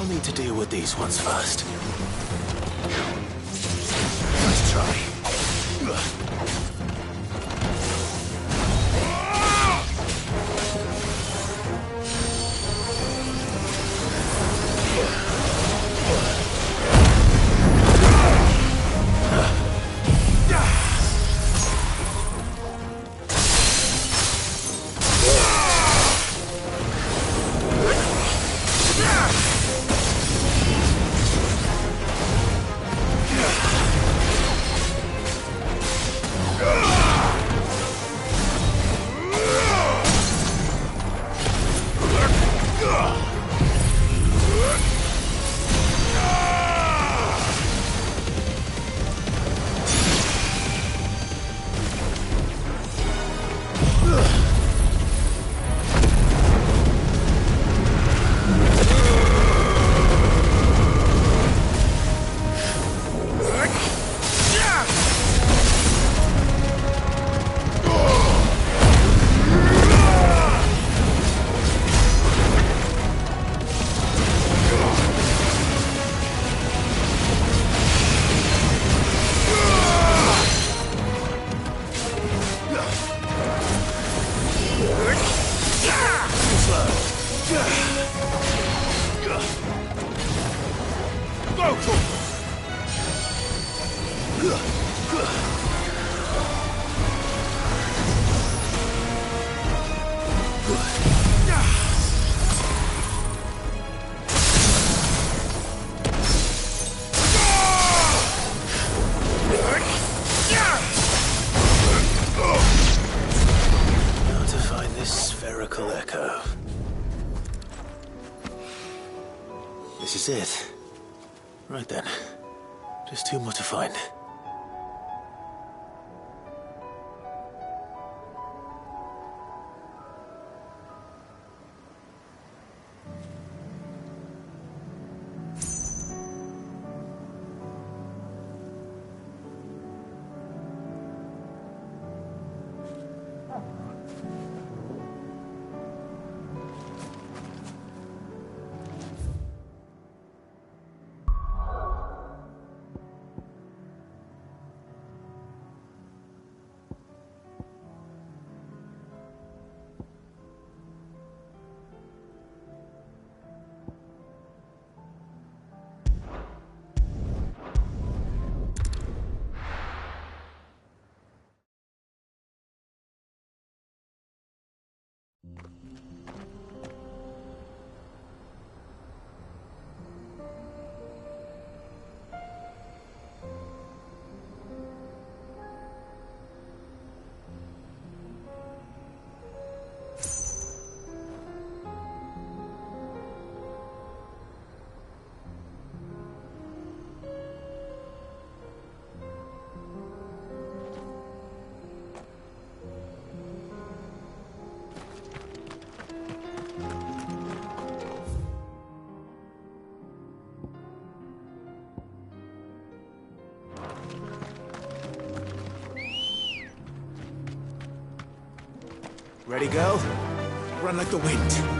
Need to deal with these ones first. Nice try. This is it. Right then. Just two more to find. Ready, girl? Run like the wind.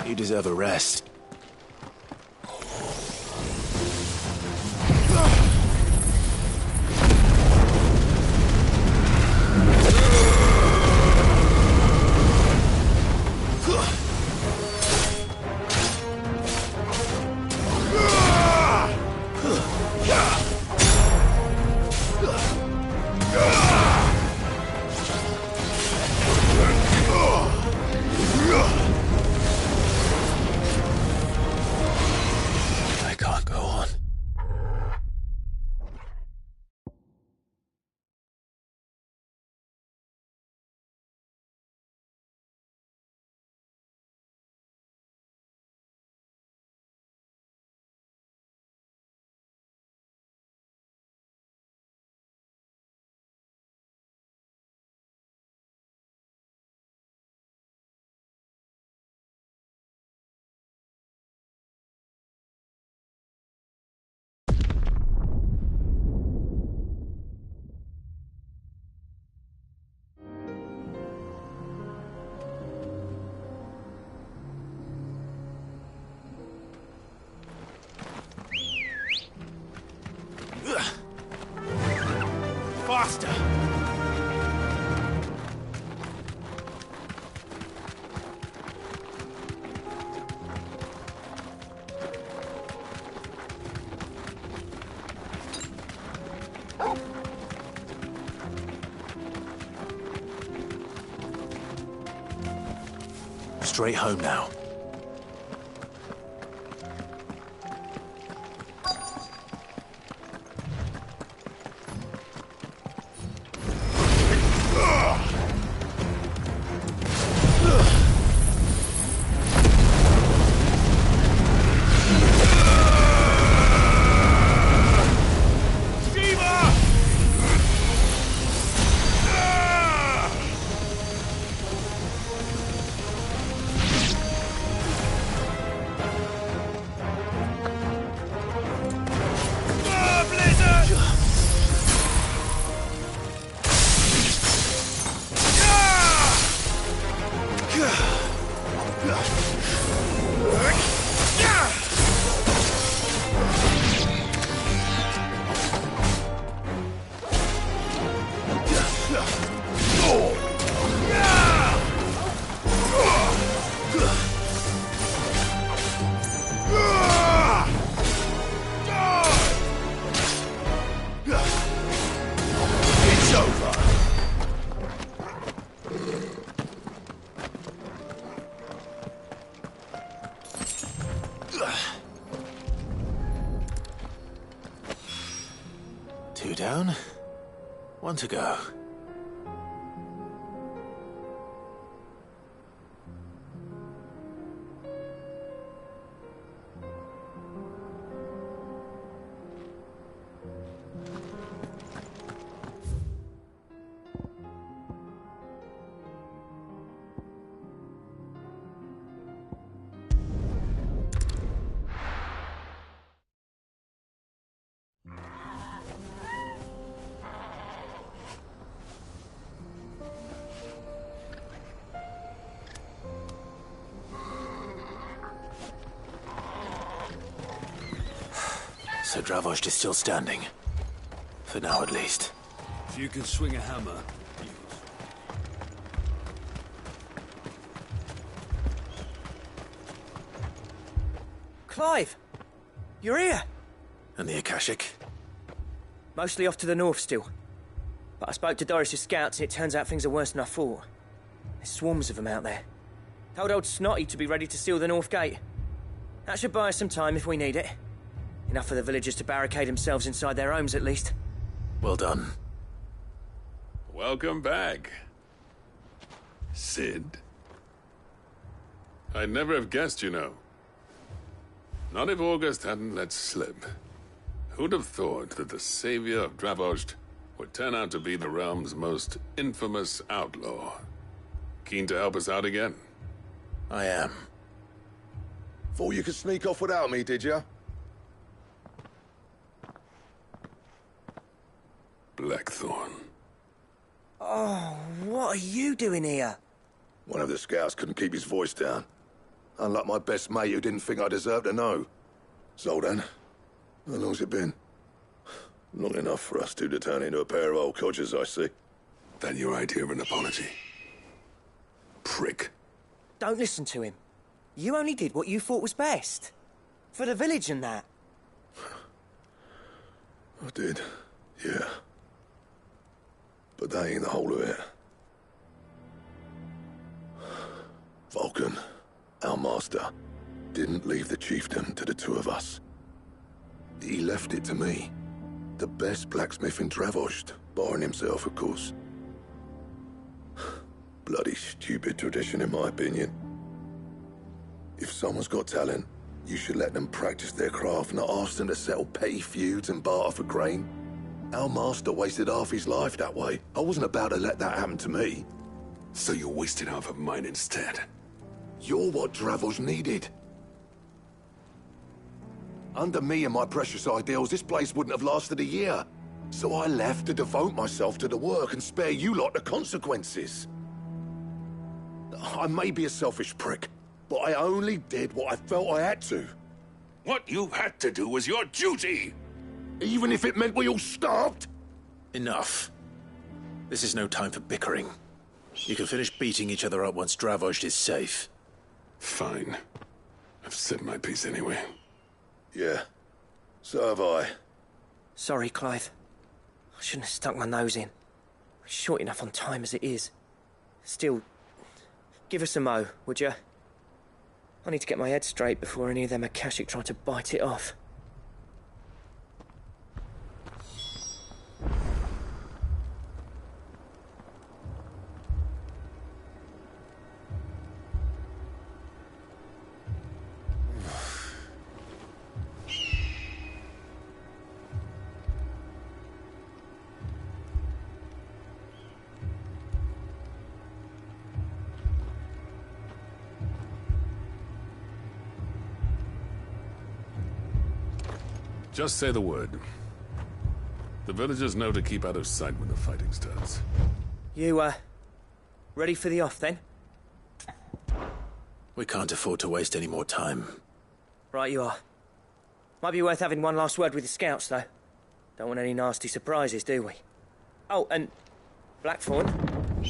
You deserve a rest. Faster! Straight home now. It's over. 2 down, 1 to go. So Dravost is still standing. For now, at least. If you can swing a hammer, use. Clive! You're here! And the Akashic? Mostly off to the north still. But I spoke to Doris's scouts and it turns out things are worse than I thought. There's swarms of them out there. Told old Snotty to be ready to seal the north gate. That should buy us some time if we need it. Enough for the villagers to barricade themselves inside their homes at least. Well done. Welcome back, Sid. I'd never have guessed, you know. Not if August hadn't let slip. Who'd have thought that the savior of Dravost would turn out to be the realm's most infamous outlaw? Keen to help us out again? I am. Thought you could sneak off without me, did you? Blackthorn. Oh, what are you doing here? One of the scouts couldn't keep his voice down. Unlike my best mate who didn't think I deserved to know. Zoltan, how long's it been? Long enough for us two to turn into a pair of old codgers, I see. That your idea of an apology? Prick. Don't listen to him. You only did what you thought was best. For the village and that. I did, yeah. But that ain't the whole of it. Vulcan, our master, didn't leave the chiefdom to the two of us. He left it to me. The best blacksmith in Dravost, barring himself, of course. Bloody stupid tradition, in my opinion. If someone's got talent, you should let them practice their craft, not ask them to settle petty feuds and barter for grain. Our master wasted half his life that way. I wasn't about to let that happen to me. So you wasted half of mine instead. You're what Dravost needed. Under me and my precious ideals, this place wouldn't have lasted a year. So I left to devote myself to the work and spare you lot the consequences. I may be a selfish prick, but I only did what I felt I had to. What you had to do was your duty! Even if it meant we all starved? Enough. This is no time for bickering. You can finish beating each other up once Dravost is safe. Fine. I've said my piece anyway. Yeah, so have I. Sorry, Clive. I shouldn't have stuck my nose in. We're short enough on time as it is. Still, give us a mo, would you? I need to get my head straight before any of them Akashic try to bite it off. Just say the word. The villagers know to keep out of sight when the fighting starts. You, ready for the off, then? We can't afford to waste any more time. Right you are. Might be worth having one last word with the scouts, though. Don't want any nasty surprises, do we? Oh, and Blackthorn,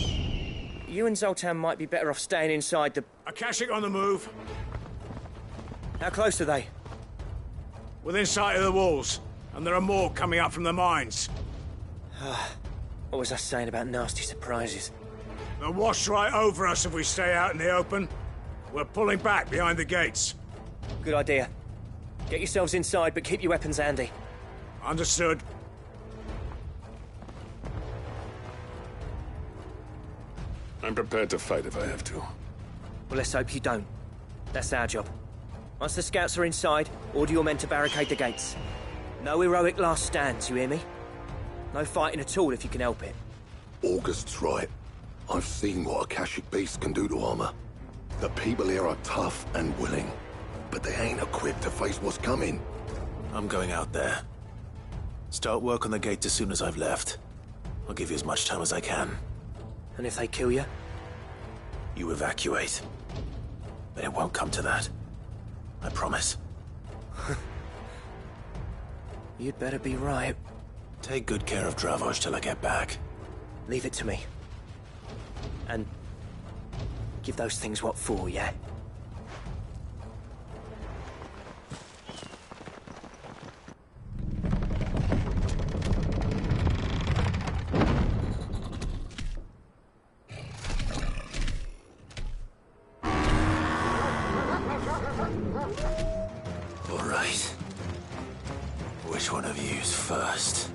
you and Zoltan might be better off staying inside the... Akashic on the move. How close are they? Within sight of the walls. And there are more coming up from the mines. What was I saying about nasty surprises? They'll wash right over us if we stay out in the open. We're pulling back behind the gates. Good idea. Get yourselves inside, but keep your weapons handy. Understood. I'm prepared to fight if I have to. Well, let's hope you don't. That's our job. Once the scouts are inside, order your men to barricade the gates. No heroic last stands, you hear me? No fighting at all if you can help it. August's right. I've seen what Akashic beasts can do to armor. The people here are tough and willing, but they ain't equipped to face what's coming. I'm going out there. Start work on the gate as soon as I've left. I'll give you as much time as I can. And if they kill you? You evacuate. But it won't come to that. I promise. You'd better be right. Take good care of Dravoj till I get back. Leave it to me. And give those things what for, yeah? All right. Which one of you's first?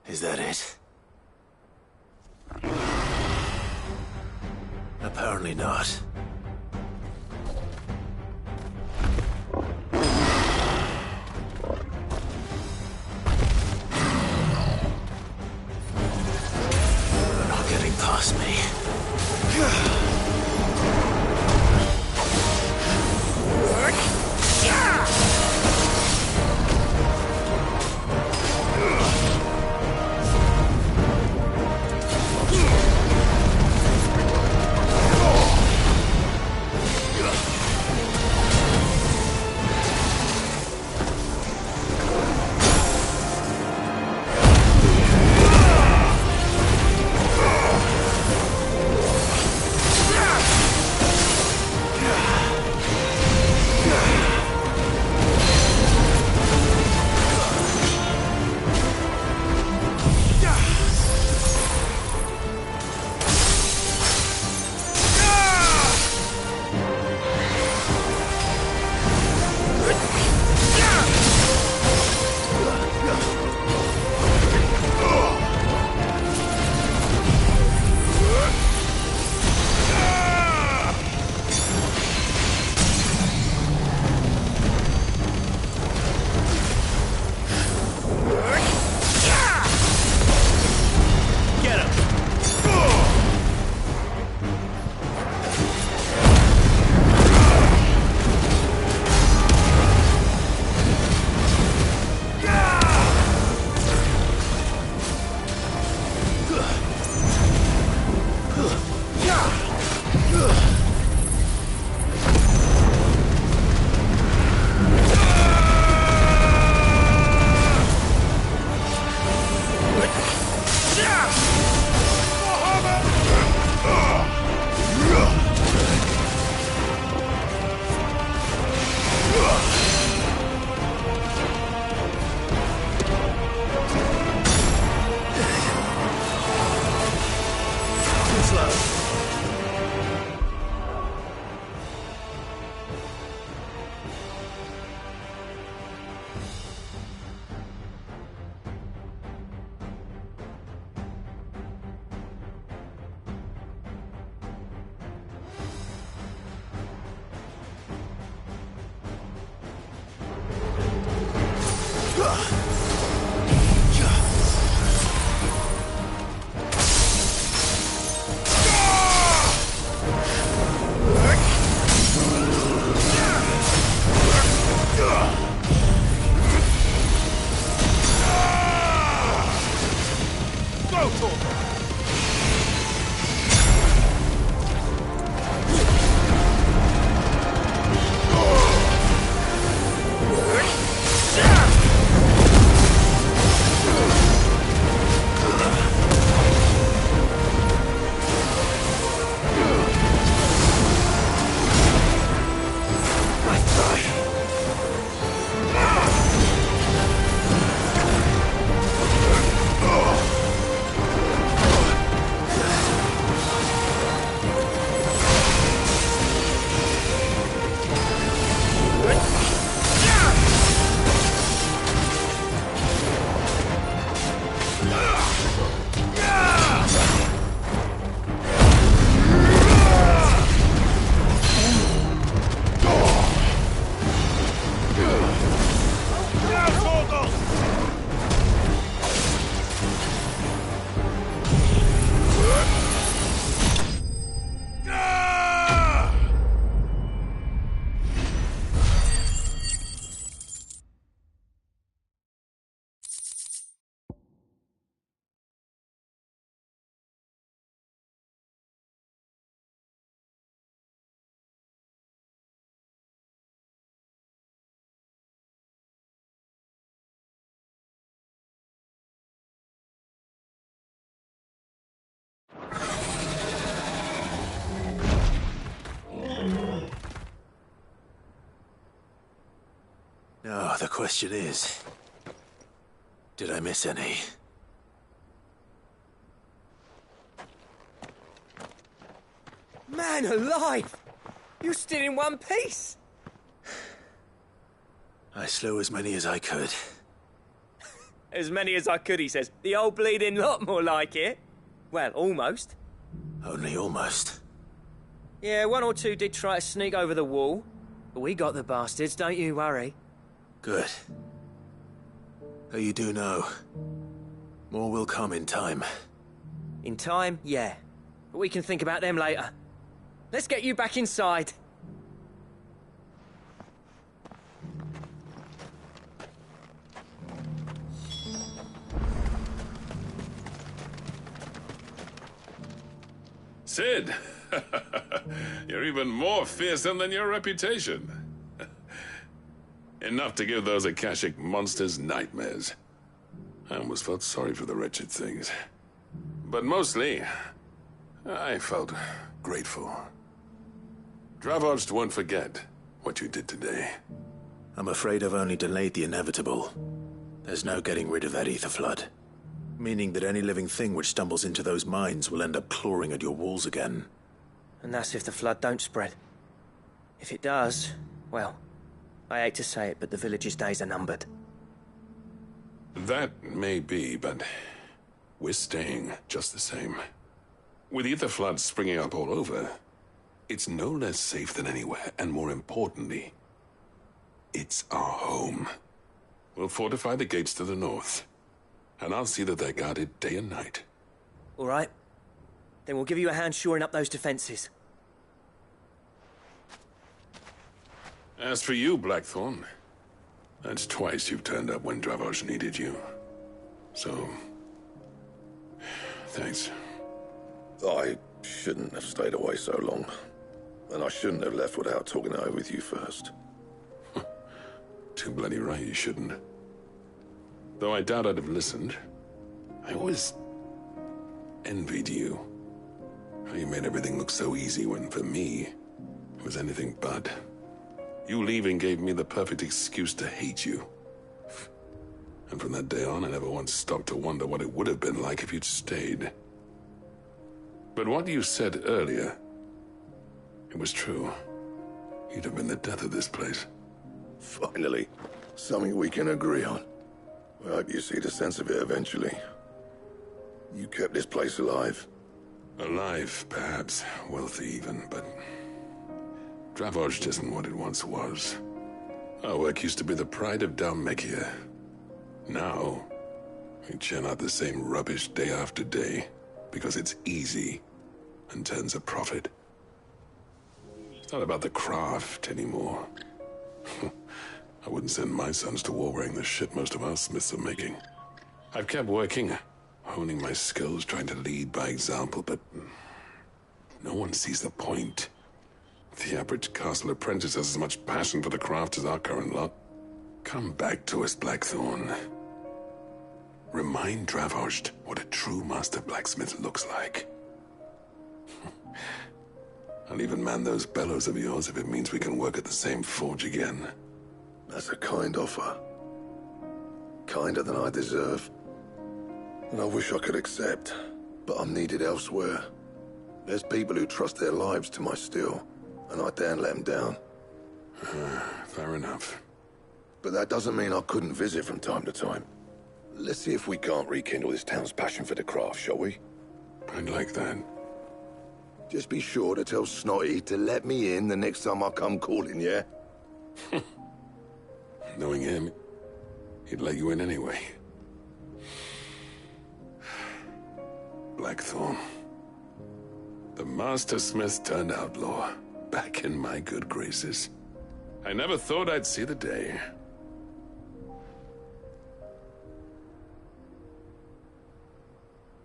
Is that it? Apparently not. They're not getting past me. Now, the question is, did I miss any? Man alive! You're still in one piece! I slew as many as I could. As many as I could, he says. The old bleeding lot, more like it. Well, almost. Only almost. Yeah, one or two did try to sneak over the wall. But we got the bastards, don't you worry. Good. Though you do know, more will come in time. In time, yeah. But we can think about them later. Let's get you back inside. Sid! You're even more fearsome than your reputation. Enough to give those Akashic monsters nightmares. I almost felt sorry for the wretched things. But mostly, I felt grateful. Dravoged won't forget what you did today. I'm afraid I've only delayed the inevitable. There's no getting rid of that ether flood. Meaning that any living thing which stumbles into those mines will end up clawing at your walls again. And that's if the flood don't spread. If it does, well, I hate to say it, but the village's days are numbered. That may be, but we're staying just the same. With ether floods springing up all over, it's no less safe than anywhere, and more importantly, it's our home. We'll fortify the gates to the north, and I'll see that they're guarded day and night. All right. Then we'll give you a hand shoring up those defenses. As for you, Blackthorn, that's twice you've turned up when Dravos needed you. So, thanks. I shouldn't have stayed away so long. And I shouldn't have left without talking it over with you first. Too bloody right you shouldn't. Though I doubt I'd have listened. I always envied you. How you made everything look so easy when, for me, it was anything but. You leaving gave me the perfect excuse to hate you. And from that day on, I never once stopped to wonder what it would have been like if you'd stayed. But what you said earlier, it was true. You'd have been the death of this place. Finally, something we can agree on. I hope you see the sense of it eventually. You kept this place alive. Alive, perhaps. Wealthy even, but Dravoged isn't what it once was. Our work used to be the pride of Dalmekia. Now, we churn out the same rubbish day after day because it's easy and turns a profit. It's not about the craft anymore. I wouldn't send my sons to war wearing the shit most of our smiths are making. I've kept working, honing my skills, trying to lead by example, but no one sees the point. The average castle apprentice has as much passion for the craft as our current lot. Come back to us, Blackthorn. Remind Dravoged what a true master blacksmith looks like. I'll even man those bellows of yours if it means we can work at the same forge again. That's a kind offer. Kinder than I deserve. And I wish I could accept, but I'm needed elsewhere. There's people who trust their lives to my steel, and I daren't let them down. Fair enough. But that doesn't mean I couldn't visit from time to time. Let's see if we can't rekindle this town's passion for the craft, shall we? I'd like that. Just be sure to tell Snotty to let me in the next time I come calling, yeah? Knowing him, he'd let you in anyway. Blackthorn. The Master Smith turned outlaw, back in my good graces. I never thought I'd see the day.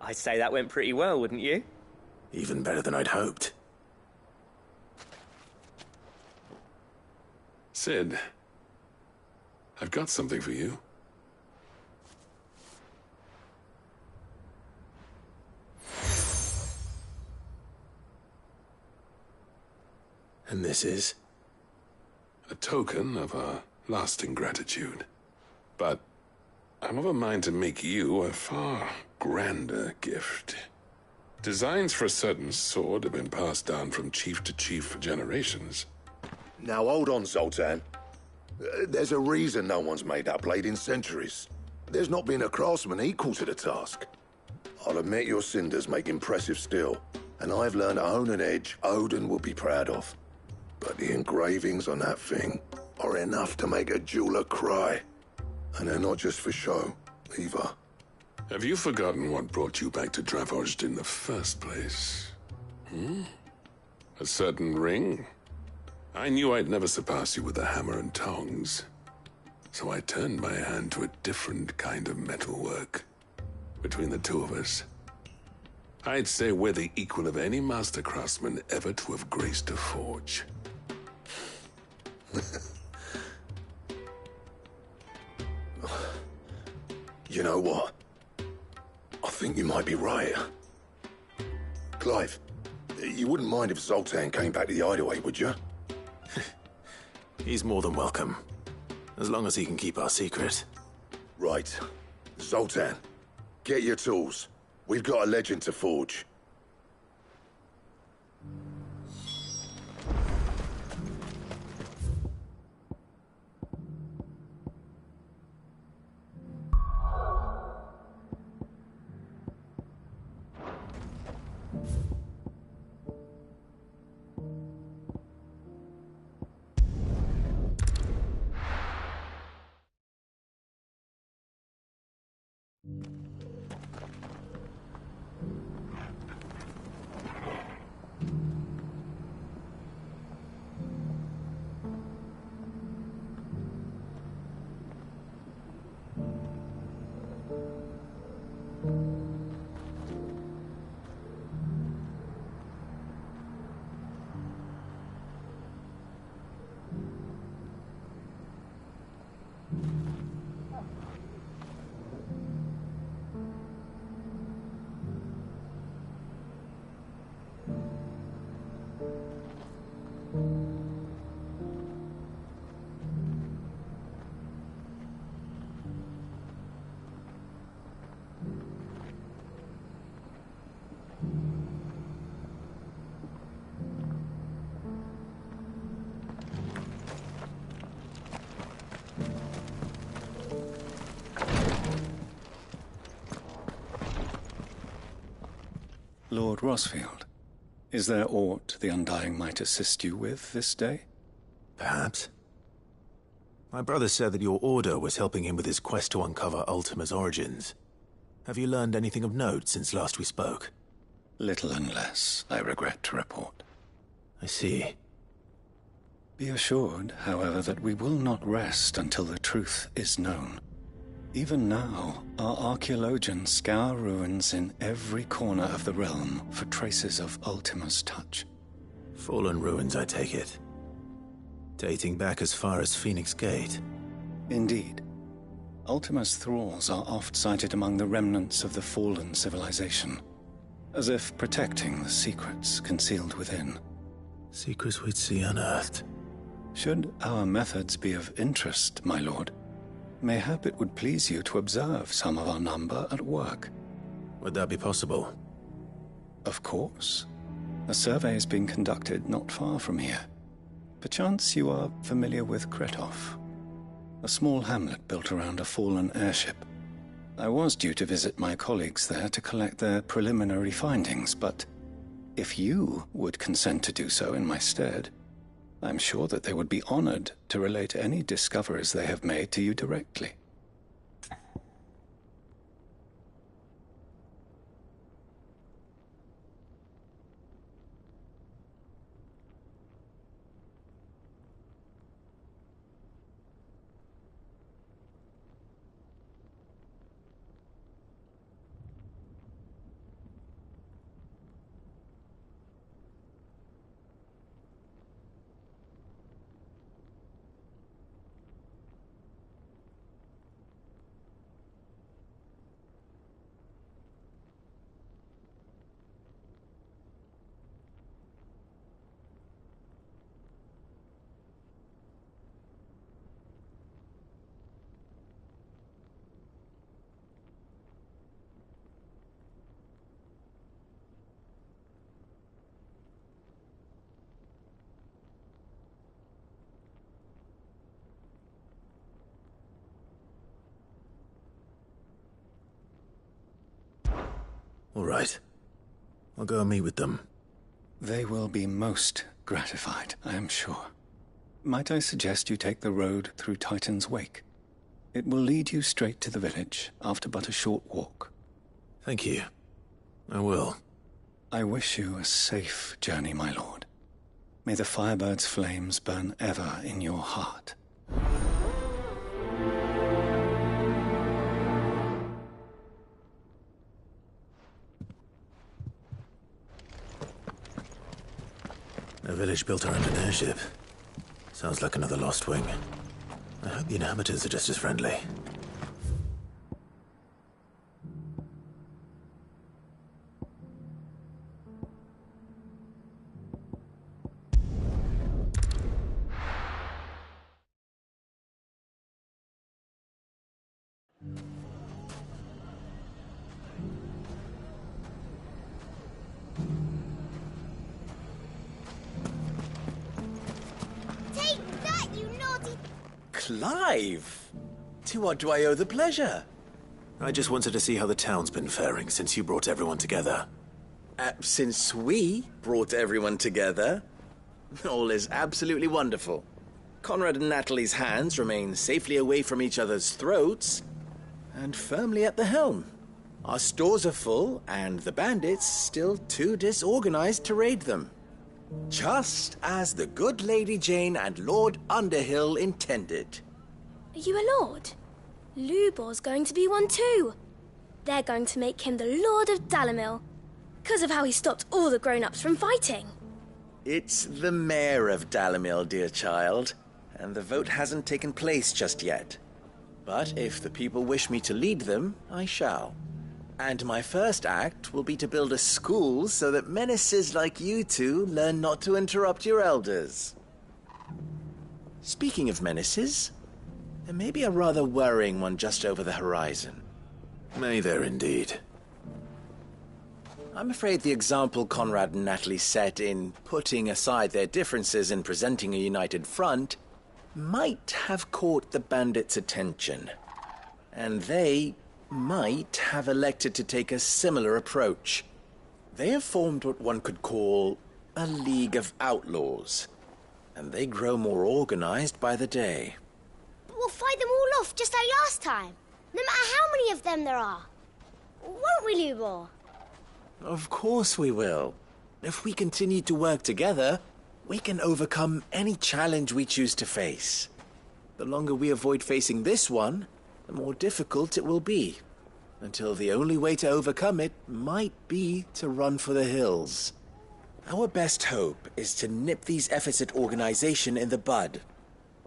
I'd say that went pretty well, wouldn't you? Even better than I'd hoped. Sid, I've got something for you. And this is? A token of our lasting gratitude. But I'm of a mind to make you a far grander gift. Designs for a certain sword have been passed down from chief to chief for generations. Now hold on, Zoltan. There's a reason no one's made that blade in centuries. There's not been a craftsman equal to the task. I'll admit your cinders make impressive steel, and I've learned to own an edge Odin will be proud of. But the engravings on that thing are enough to make a jeweler cry. And they're not just for show, either. Have you forgotten what brought you back to Dravozd in the first place? A certain ring? I knew I'd never surpass you with the hammer and tongs. So I turned my hand to a different kind of metalwork. Between the two of us, I'd say we're the equal of any master craftsman ever to have graced a forge. You know what? I think you might be right. Clive, you wouldn't mind if Zoltan came back to the Hideaway, would you? He's more than welcome. As long as he can keep our secret. Right. Zoltan, get your tools. We've got a legend to forge. Lord Rosfield, is there aught the Undying might assist you with this day? Perhaps. My brother said that your order was helping him with his quest to uncover Ultima's origins. Have you learned anything of note since last we spoke? Little and less, I regret to report. I see. Be assured, however, that we will not rest until the truth is known. Even now, our archaeologians scour ruins in every corner of the realm for traces of Ultima's touch. Fallen ruins, I take it. Dating back as far as Phoenix Gate. Indeed. Ultima's thralls are oft sighted among the remnants of the fallen civilization, as if protecting the secrets concealed within. Secrets we'd see unearthed. Should our methods be of interest, my lord, mayhap it would please you to observe some of our number at work. Would that be possible? Of course. A survey is being conducted not far from here. Perchance you are familiar with Kretov, a small hamlet built around a fallen airship. I was due to visit my colleagues there to collect their preliminary findings, but if you would consent to do so in my stead, I'm sure that they would be honored to relate any discoveries they have made to you directly. All right. I'll go and meet with them. They will be most gratified, I am sure. Might I suggest you take the road through Titan's Wake? It will lead you straight to the village after but a short walk. Thank you. I will. I wish you a safe journey, my lord. May the Firebird's flames burn ever in your heart. A village built around an airship. Sounds like another Lost Wing. I hope the inhabitants are just as friendly. Clive! To what do I owe the pleasure? I just wanted to see how the town's been faring since you brought everyone together. Since we brought everyone together, all is absolutely wonderful. Conrad and Natalie's hands remain safely away from each other's throats, and firmly at the helm. Our stores are full, and the bandits still too disorganized to raid them. Just as the good Lady Jane and Lord Underhill intended. Are you a lord? Lubor's going to be one too. They're going to make him the Lord of Dalamil, because of how he stopped all the grown-ups from fighting. It's the mayor of Dalamil, dear child, and the vote hasn't taken place just yet. But if the people wish me to lead them, I shall. And my first act will be to build a school so that menaces like you two learn not to interrupt your elders. Speaking of menaces, there may be a rather worrying one just over the horizon. May there indeed. I'm afraid the example Conrad and Natalie set in putting aside their differences and presenting a united front might have caught the bandits' attention. And they might have elected to take a similar approach. They have formed what one could call a League of Outlaws, and they grow more organized by the day. But we'll fight them all off just like last time, no matter how many of them there are. Won't we, Lubor? Of course we will. If we continue to work together, we can overcome any challenge we choose to face. The longer we avoid facing this one, the more difficult it will be, until the only way to overcome it might be to run for the hills. Our best hope is to nip these efforts at organization in the bud,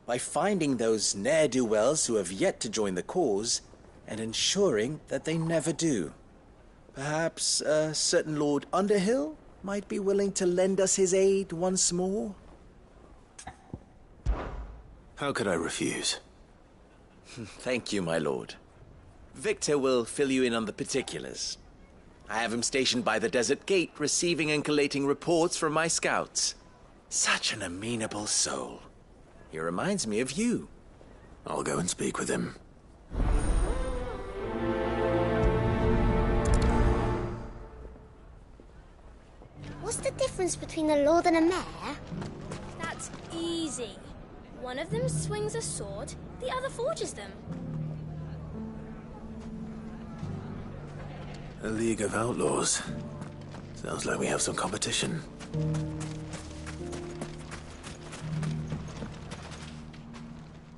by finding those ne'er-do-wells who have yet to join the cause, and ensuring that they never do. Perhaps a certain Lord Underhill might be willing to lend us his aid once more? How could I refuse? Thank you, my lord. Victor will fill you in on the particulars. I have him stationed by the desert gate, receiving and collating reports from my scouts. Such an amenable soul. He reminds me of you. I'll go and speak with him. What's the difference between a lord and a mayor? That's easy. One of them swings a sword, the other forges them. A League of Outlaws. Sounds like we have some competition.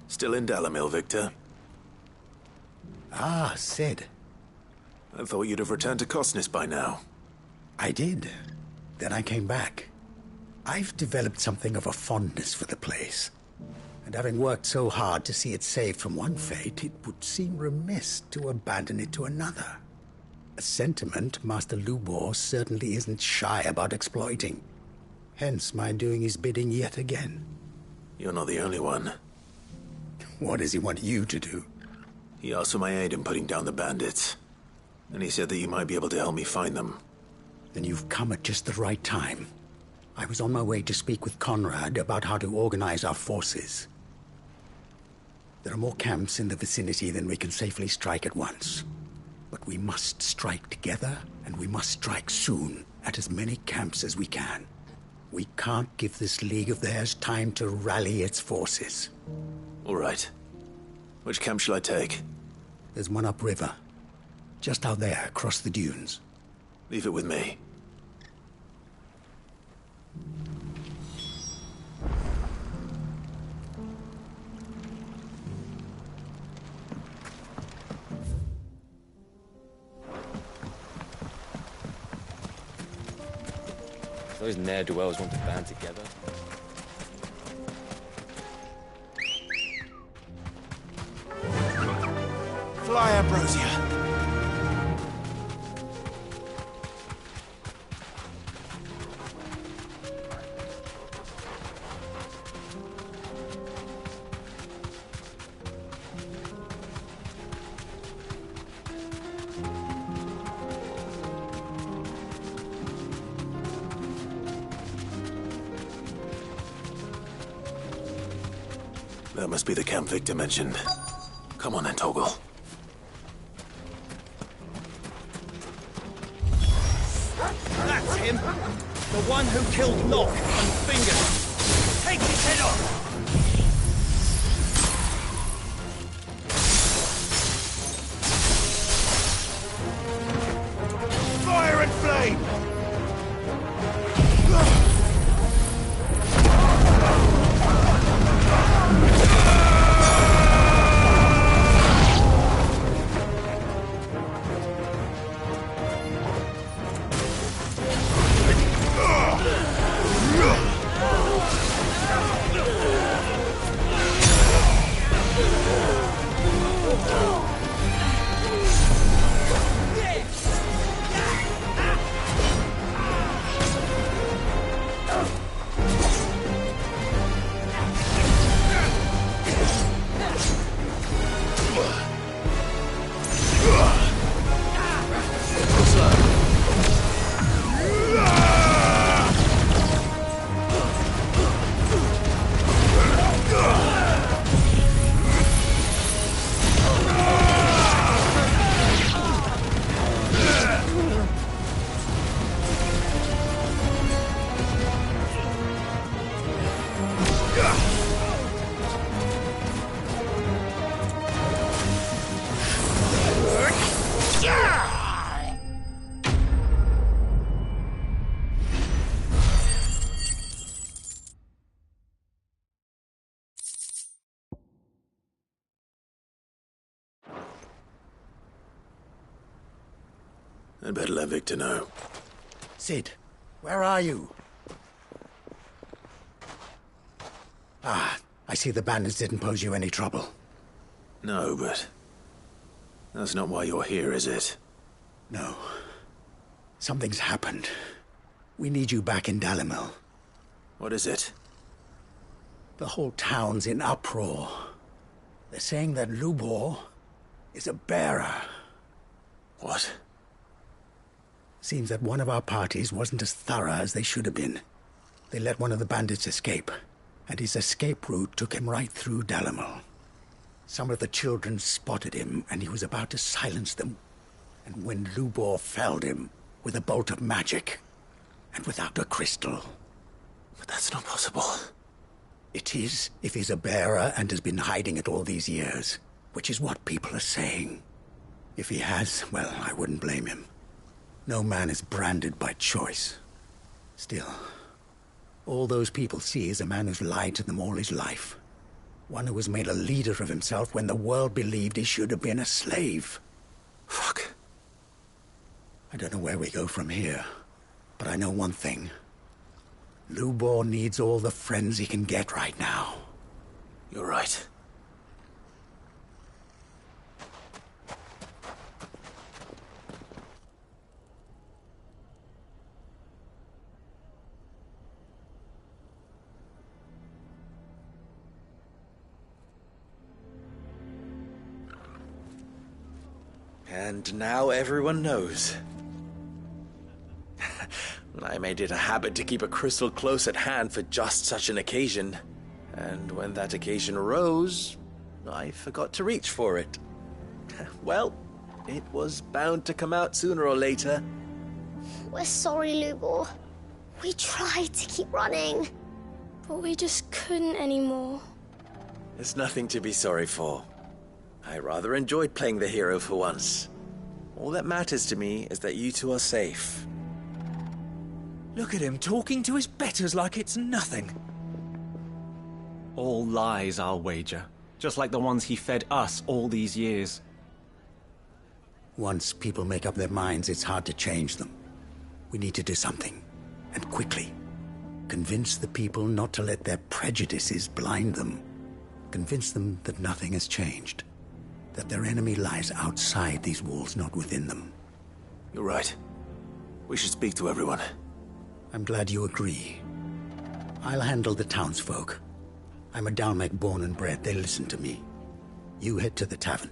Still in Dalamil, Victor? Ah, Sid. I thought you'd have returned to Cosnis by now. I did. Then I came back. I've developed something of a fondness for the place. And having worked so hard to see it saved from one fate, it would seem remiss to abandon it to another. A sentiment Master Lubor certainly isn't shy about exploiting. Hence my doing his bidding yet again. You're not the only one. What does he want you to do? He asked for my aid in putting down the bandits. And he said that you might be able to help me find them. Then you've come at just the right time. I was on my way to speak with Conrad about how to organize our forces. There are more camps in the vicinity than we can safely strike at once. But we must strike together, and we must strike soon, at as many camps as we can. We can't give this league of theirs time to rally its forces. All right. Which camp shall I take? There's one upriver. Just out there, across the dunes. Leave it with me. Those ne'er-do-wells want to band together. Fly, Ambrosia. That must be the camp Victor mentioned. Come on then, Toggle. That's him! The one who killed Locke and Finger! Take his head off! Fire and flame! I'd better let Victor know. Sid, where are you? Ah, I see the bandits didn't pose you any trouble. No, but... that's not why you're here, is it? No. Something's happened. We need you back in Dalimil. What is it? The whole town's in uproar. They're saying that Lubor is a bearer. What? Seems that one of our parties wasn't as thorough as they should have been. They let one of the bandits escape, and his escape route took him right through Dalimil. Some of the children spotted him, and he was about to silence them. And when Lubor felled him with a bolt of magic, and without a crystal. But that's not possible. It is, if he's a bearer and has been hiding it all these years, which is what people are saying. If he has, well, I wouldn't blame him. No man is branded by choice. Still, all those people see is a man who's lied to them all his life. One who has made a leader of himself when the world believed he should have been a slave. Fuck. I don't know where we go from here, but I know one thing. Lubor needs all the friends he can get right now. You're right. And now everyone knows. I made it a habit to keep a crystal close at hand for just such an occasion. And when that occasion arose, I forgot to reach for it. Well, It was bound to come out sooner or later. We're sorry, Lubor. We tried to keep running. But we just couldn't anymore. There's nothing to be sorry for. I rather enjoyed playing the hero for once. All that matters to me is that you two are safe. Look at him talking to his betters like it's nothing. All lies, I'll wager. Just like the ones he fed us all these years. Once people make up their minds, it's hard to change them. We need to do something, and quickly. Convince the people not to let their prejudices blind them. Convince them that nothing has changed. That their enemy lies outside these walls, not within them. You're right. We should speak to everyone. I'm glad you agree. I'll handle the townsfolk. I'm a Dalmec born and bred. They'll listen to me. You head to the tavern.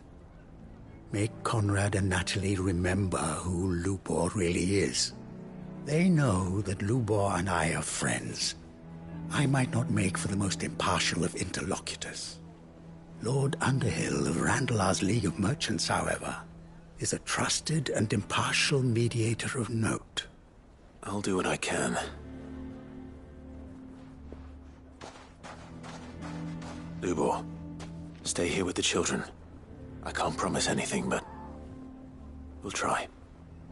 Make Conrad and Natalie remember who Lubor really is. They know that Lubor and I are friends. I might not make for the most impartial of interlocutors. Lord Underhill of Randalar's League of Merchants, however, is a trusted and impartial mediator of note. I'll do what I can. Lubor, stay here with the children. I can't promise anything, but we'll try.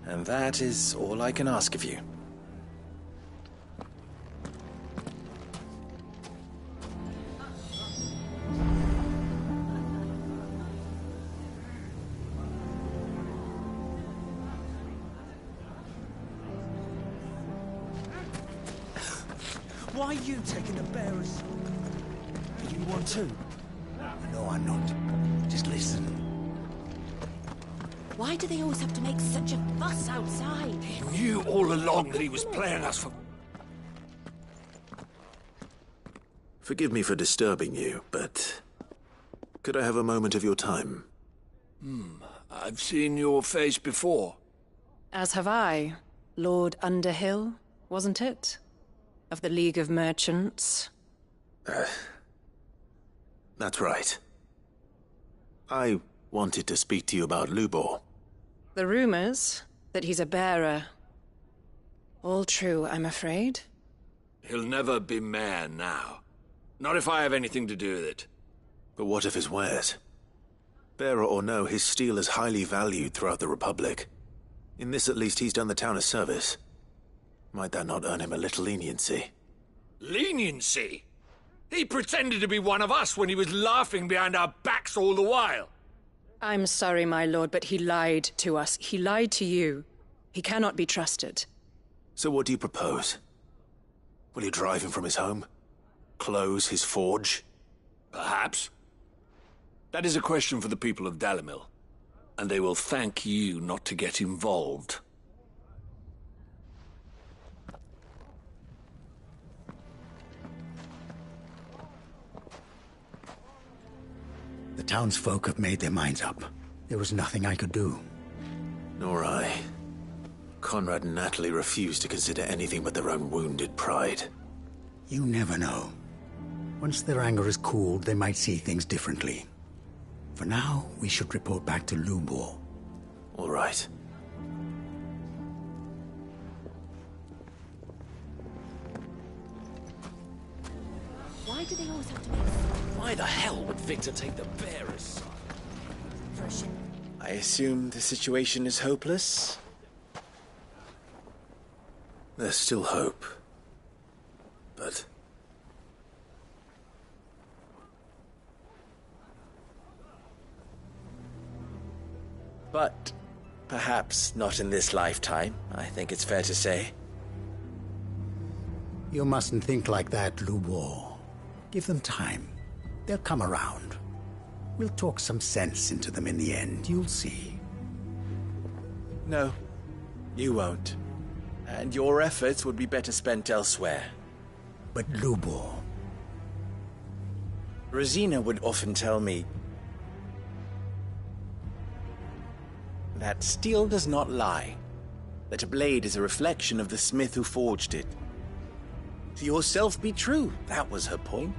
And that is all I can ask of you. Why are you taking the bearers? Are you one too? No, I'm not. Just listen. Why do they always have to make such a fuss outside? He knew all along that he was playing us for... Forgive me for disturbing you, but could I have a moment of your time? I've seen your face before. As have I. Lord Underhill, wasn't it? Of the League of Merchants. That's right. I wanted to speak to you about Lubor. The rumors that he's a bearer. All true, I'm afraid. He'll never be mayor now. Not if I have anything to do with it. But what of his wares? Bearer or no, his steel is highly valued throughout the Republic. In this at least, he's done the town a service. Might that not earn him a little leniency? Leniency? He pretended to be one of us when he was laughing behind our backs all the while. I'm sorry, my lord, but he lied to us. He lied to you. He cannot be trusted. So what do you propose? Will you drive him from his home? Close his forge? Perhaps. That is a question for the people of Dalimil. And they will thank you not to get involved. The townsfolk have made their minds up. There was nothing I could do. Nor I. Conrad and Natalie refused to consider anything but their own wounded pride. You never know. Once their anger is cooled, they might see things differently. For now, we should report back to Lubor. All right. Why do they always have to make... Why the hell would Victor take the bearer's side? for a ship? I assume the situation is hopeless? There's still hope. But... But perhaps not in this lifetime, I think it's fair to say. You mustn't think like that, Lubor. Give them time. They'll come around. We'll talk some sense into them in the end, you'll see. No, you won't. And your efforts would be better spent elsewhere. But Lubor... Rosina would often tell me that steel does not lie, that a blade is a reflection of the smith who forged it. To yourself be true, that was her point.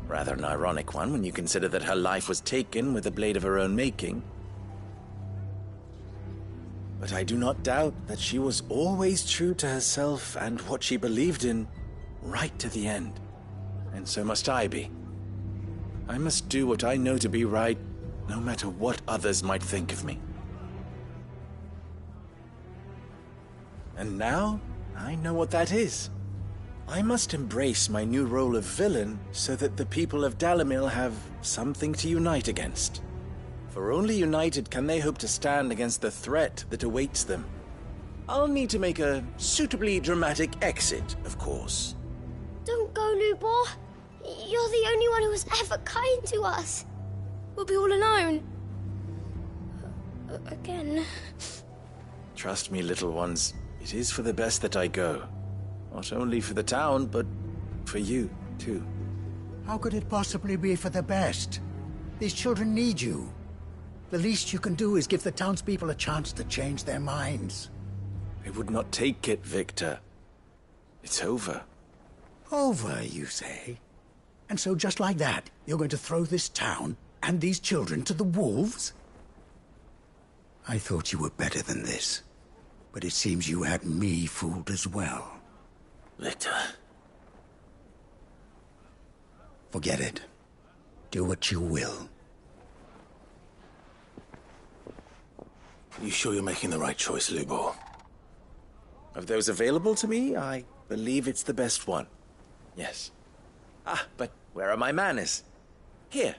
Rather an ironic one when you consider that her life was taken with a blade of her own making. but I do not doubt that she was always true to herself and what she believed in, right to the end. And so must I be. I must do what I know to be right, no matter what others might think of me. And now, I know what that is. I must embrace my new role of villain so that the people of Dalimil have something to unite against. For only united can they hope to stand against the threat that awaits them. I'll need to make a suitably dramatic exit, of course. Don't go, Lubor. You're the only one who was ever kind to us. We'll be all alone. Again. Trust me, little ones, it is for the best that I go. Not only for the town, but for you, too. How could it possibly be for the best? These children need you. The least you can do is give the townspeople a chance to change their minds. They would not take it, Victor. It's over. Over, you say? And so just like that, you're going to throw this town and these children to the wolves? I thought you were better than this. But it seems you had me fooled as well. Victor. Forget it. Do what you will. You sure you're making the right choice, Lubor? Of those available to me, I believe it's the best one. Yes. Ah, but where are my manners? Here.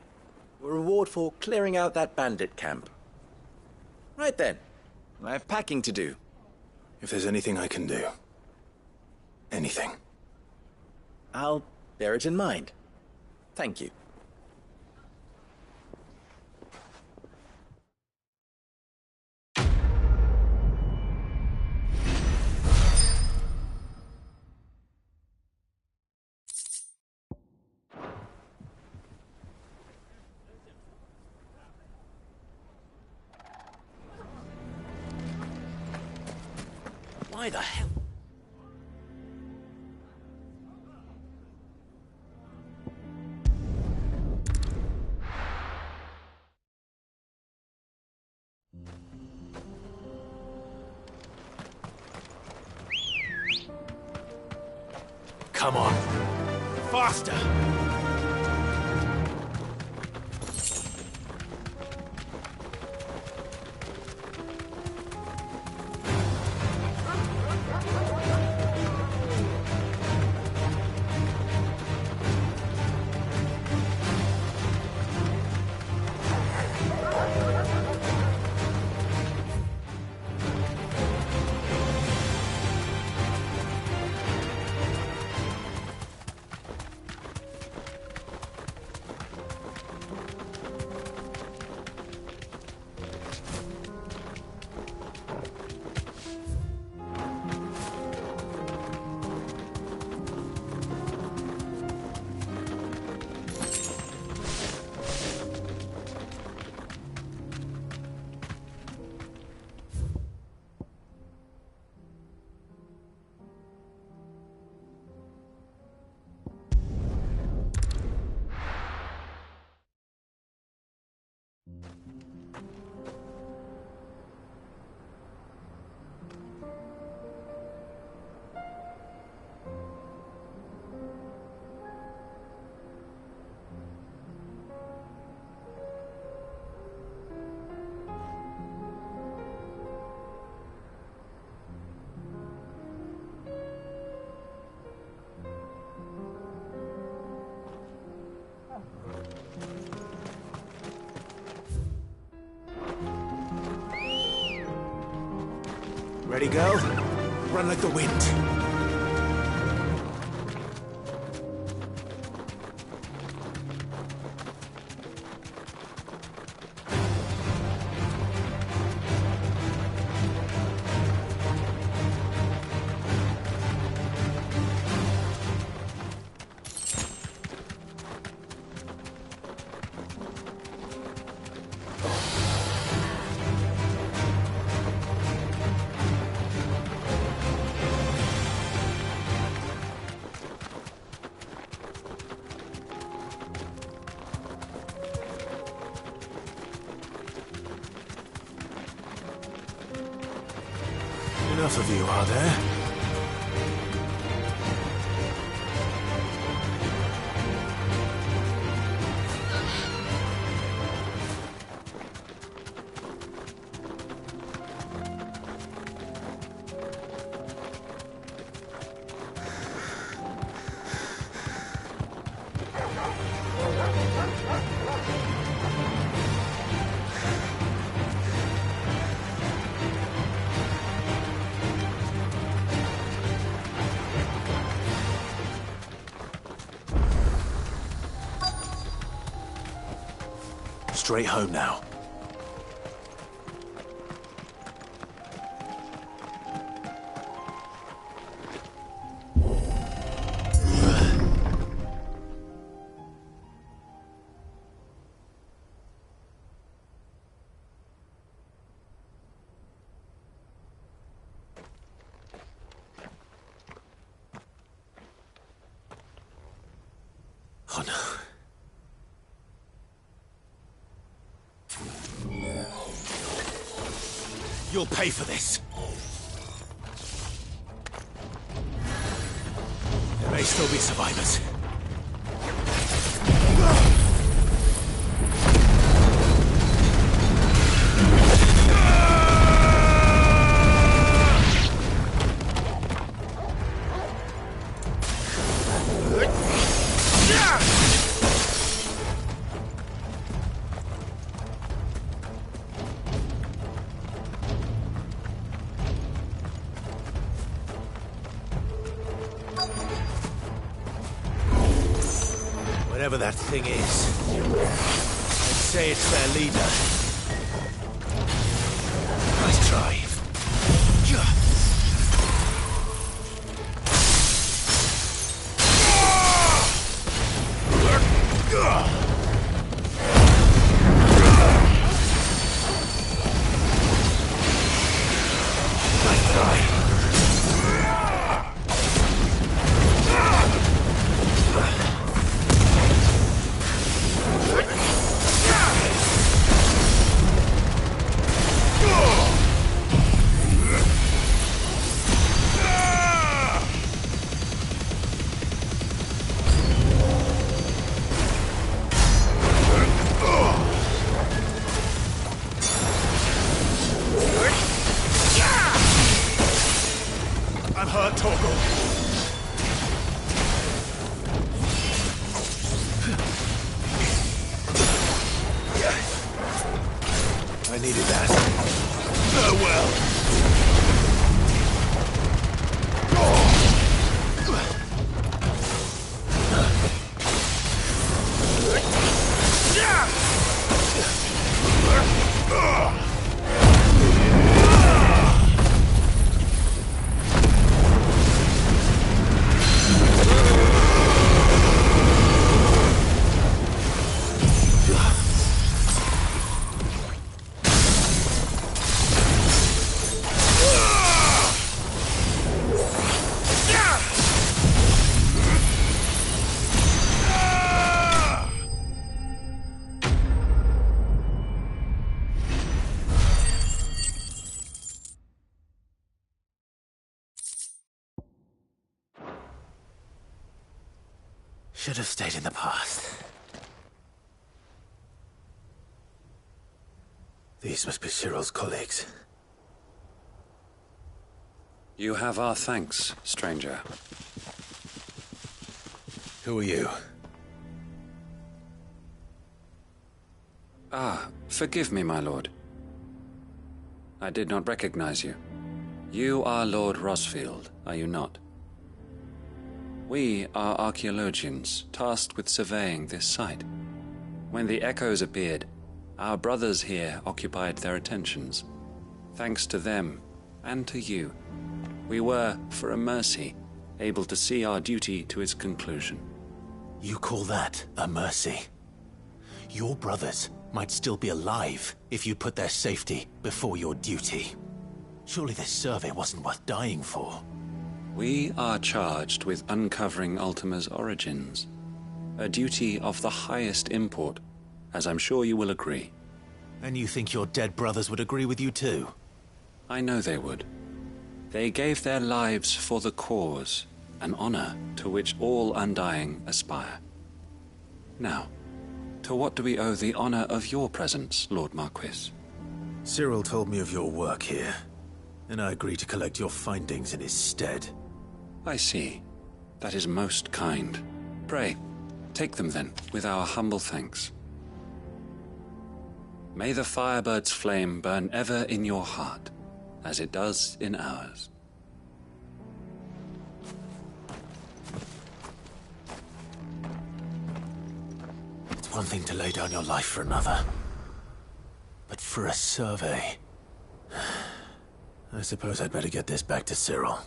A reward for clearing out that bandit camp. Right then. I have packing to do. If there's anything I can do. Anything. I'll bear it in mind. Thank you. Why the hell? Come on. Faster! Ready, go? Run like the wind. enough of you, are there? Straight home now. Oh no. You'll pay for this. There may still be survivors. Whatever that thing is, I'd say it's their leader. Nice try. Nice try. I'm hurt, Torgal. I needed that. Farewell. Should have stayed in the past. These must be Cyril's colleagues. You have our thanks, stranger. Who are you? Ah, forgive me, my lord. I did not recognize you. You are Lord Rosfield, are you not? We are archaeologians, tasked with surveying this site. When the echoes appeared, our brothers here occupied their attentions. Thanks to them, and to you, we were, for a mercy, able to see our duty to its conclusion. You call that a mercy? Your brothers might still be alive if you put their safety before your duty. Surely this survey wasn't worth dying for. We are charged with uncovering Ultima's origins. A duty of the highest import, as I'm sure you will agree. And you think your dead brothers would agree with you too? I know they would. They gave their lives for the cause, an honor to which all Undying aspire. Now, to what do we owe the honor of your presence, Lord Marquis? Cyril told me of your work here, and I agreed to collect your findings in his stead. I see. That is most kind. Pray, take them then, with our humble thanks. May the Firebird's flame burn ever in your heart, as it does in ours. It's one thing to lay down your life for another, but for a survey... I suppose I'd better get this back to Cyril.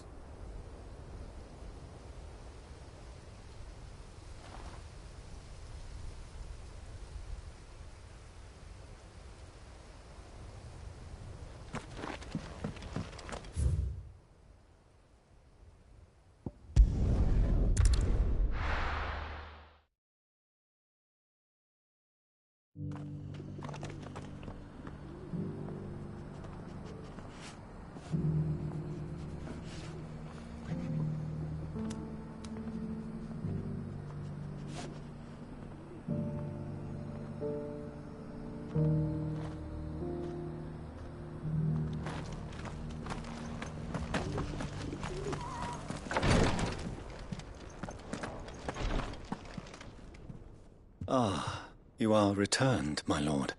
Ah, you are returned, my lord.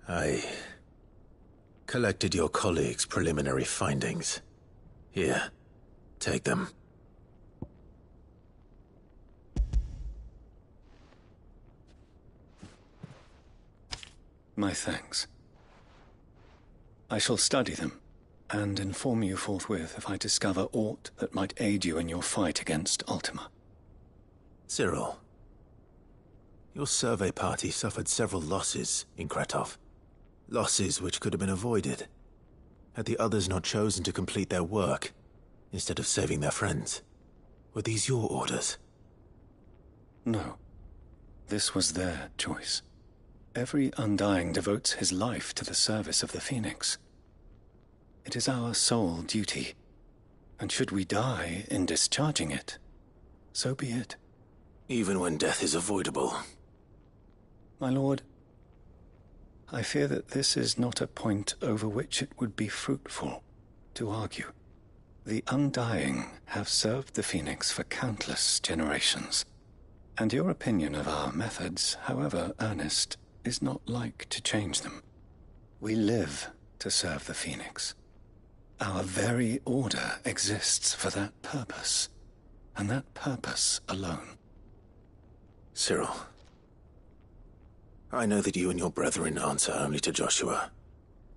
I collected your colleagues' preliminary findings. Here, take them. My thanks. I shall study them, and inform you forthwith if I discover aught that might aid you in your fight against Ultima. Cyril, your survey party suffered several losses in Kretov. Losses which could have been avoided, had the others not chosen to complete their work, instead of saving their friends. Were these your orders? No. This was their choice. Every Undying devotes his life to the service of the Phoenix. It is our sole duty, and should we die in discharging it, so be it. Even when death is avoidable. My lord, I fear that this is not a point over which it would be fruitful to argue. The Undying have served the Phoenix for countless generations, and your opinion of our methods, however earnest, is not like to change them. We live to serve the Phoenix. Our very order exists for that purpose, and that purpose alone. Cyril, I know that you and your brethren answer only to Joshua,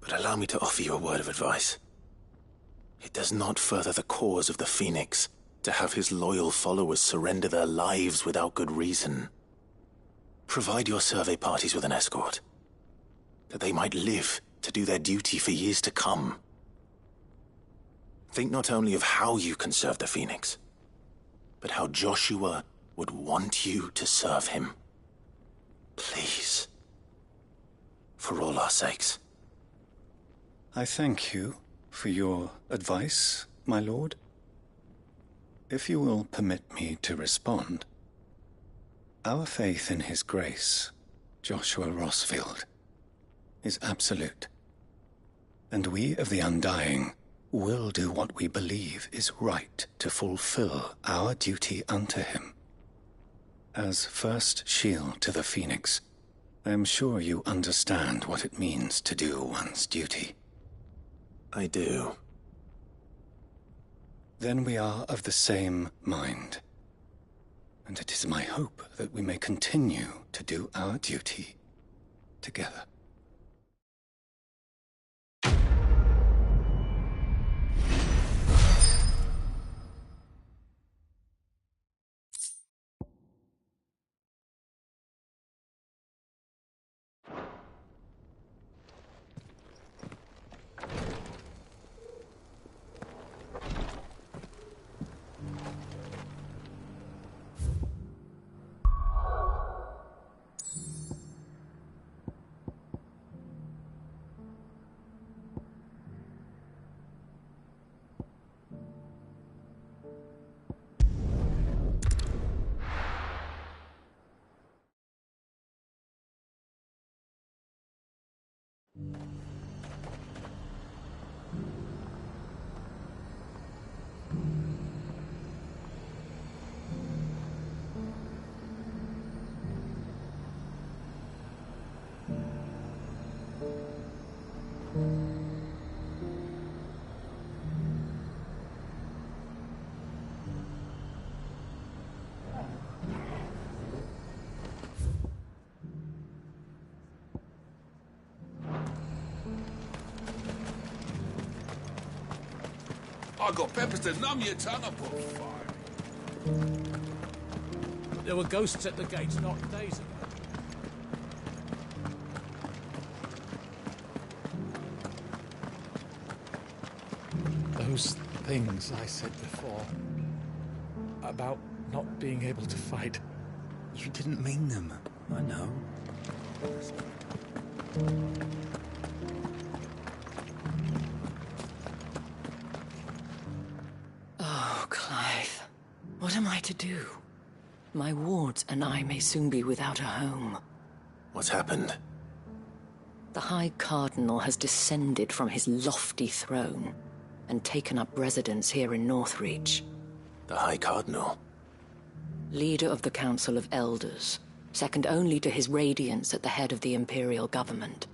but allow me to offer you a word of advice. It does not further the cause of the Phoenix to have his loyal followers surrender their lives without good reason. Provide your survey parties with an escort, that they might live to do their duty for years to come. Think not only of how you can serve the Phoenix, but how Joshua would want you to serve him. Please. For all our sakes. I thank you for your advice, my lord. If you will permit me to respond, our faith in his grace, Joshua Rossfield, is absolute. And we of the Undying will do what we believe is right to fulfill our duty unto him. As first shield to the Phoenix, I am sure you understand what it means to do one's duty. I do. Then we are of the same mind. And it is my hope that we may continue to do our duty together. I got peppers to numb your tongue. I put fire. There were ghosts at the gates not days ago. Those things I said before about not being able to fight. You didn't mean them. I know. Oh, Clive. What am I to do? My wards and I may soon be without a home. What's happened? The High Cardinal has descended from his lofty throne and taken up residence here in Northreach. The High Cardinal? Leader of the Council of Elders, second only to his Radiance at the head of the Imperial government.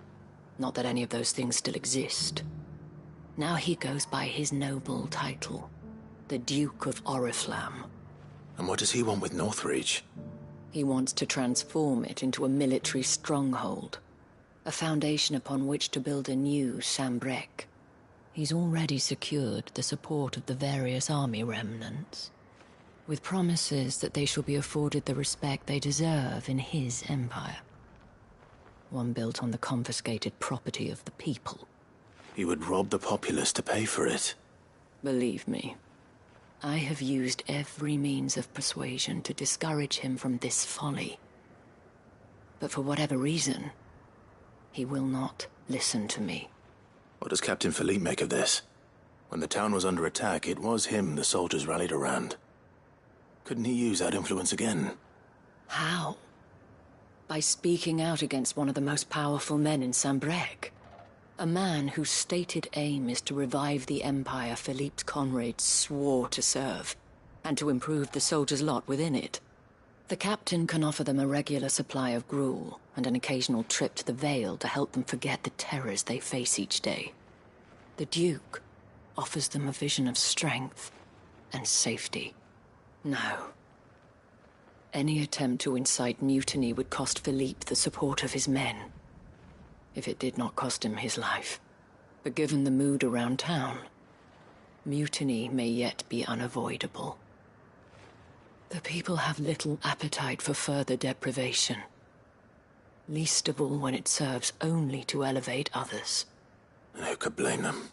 Not that any of those things still exist. Now he goes by his noble title, the Duke of Oriflamme. And what does he want with Northreach? He wants to transform it into a military stronghold, a foundation upon which to build a new Sambrec. He's already secured the support of the various army remnants, with promises that they shall be afforded the respect they deserve in his empire. One built on the confiscated property of the people. He would rob the populace to pay for it. Believe me, I have used every means of persuasion to discourage him from this folly. But for whatever reason, he will not listen to me. What does Captain Philippe make of this? When the town was under attack, it was him the soldiers rallied around. Couldn't he use that influence again? How? By speaking out against one of the most powerful men in Sambrec. A man whose stated aim is to revive the empire Philippe's comrades swore to serve, and to improve the soldiers' lot within it. The captain can offer them a regular supply of gruel, and an occasional trip to the Vale to help them forget the terrors they face each day. The Duke offers them a vision of strength and safety. No. Any attempt to incite mutiny would cost Philippe the support of his men, if it did not cost him his life. But given the mood around town, mutiny may yet be unavoidable. The people have little appetite for further deprivation, least of all when it serves only to elevate others. And who could blame them?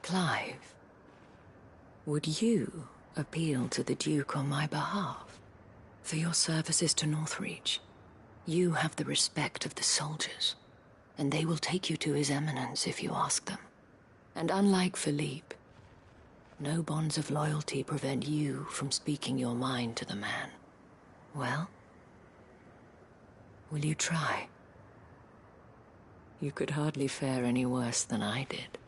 Clive, would you appeal to the Duke on my behalf? For your services to Northreach, you have the respect of the soldiers, and they will take you to His Eminence if you ask them. And unlike Philippe, no bonds of loyalty prevent you from speaking your mind to the man. Well, will you try? You could hardly fare any worse than I did.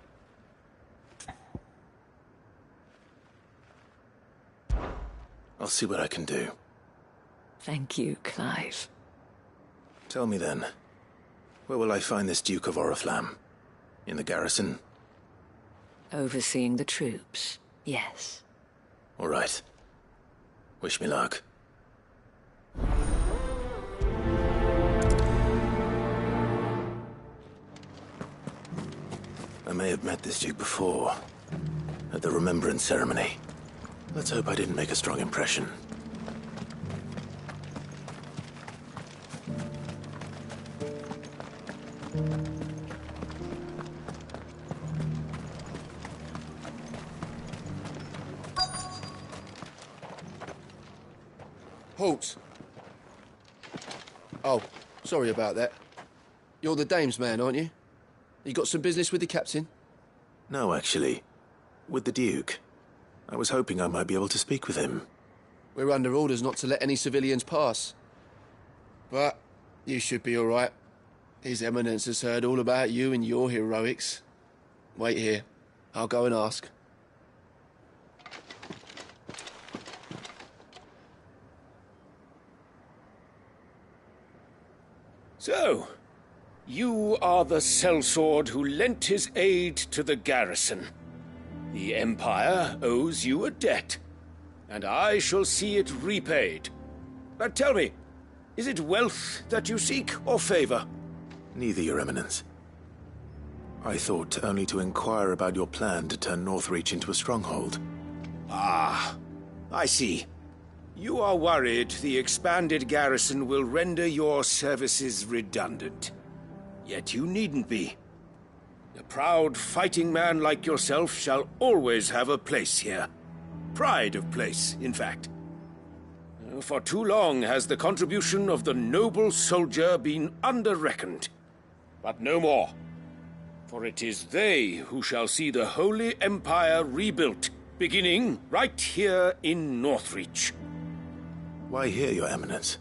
I'll see what I can do. Thank you, Clive. Tell me then, where will I find this Duke of Oriflamme? In the garrison? Overseeing the troops, yes. All right. Wish me luck. I may have met this Duke before, at the Remembrance Ceremony. Let's hope I didn't make a strong impression. Halt! Oh, sorry about that. You're the dame's man, aren't you? You got some business with the captain? No, actually. With the Duke. I was hoping I might be able to speak with him. We're under orders not to let any civilians pass. But you should be all right. His Eminence has heard all about you and your heroics. Wait here. I'll go and ask. So, you are the sellsword who lent his aid to the garrison. The Empire owes you a debt, and I shall see it repaid. But tell me, is it wealth that you seek, or favor? Neither, Your Eminence. I thought only to inquire about your plan to turn Northreach into a stronghold. Ah, I see. You are worried the expanded garrison will render your services redundant. Yet you needn't be. A proud fighting man like yourself shall always have a place here. Pride of place, in fact. For too long has the contribution of the noble soldier been under-reckoned. But no more. For it is they who shall see the Holy Empire rebuilt, beginning right here in Northreach. Why here, Your Eminence?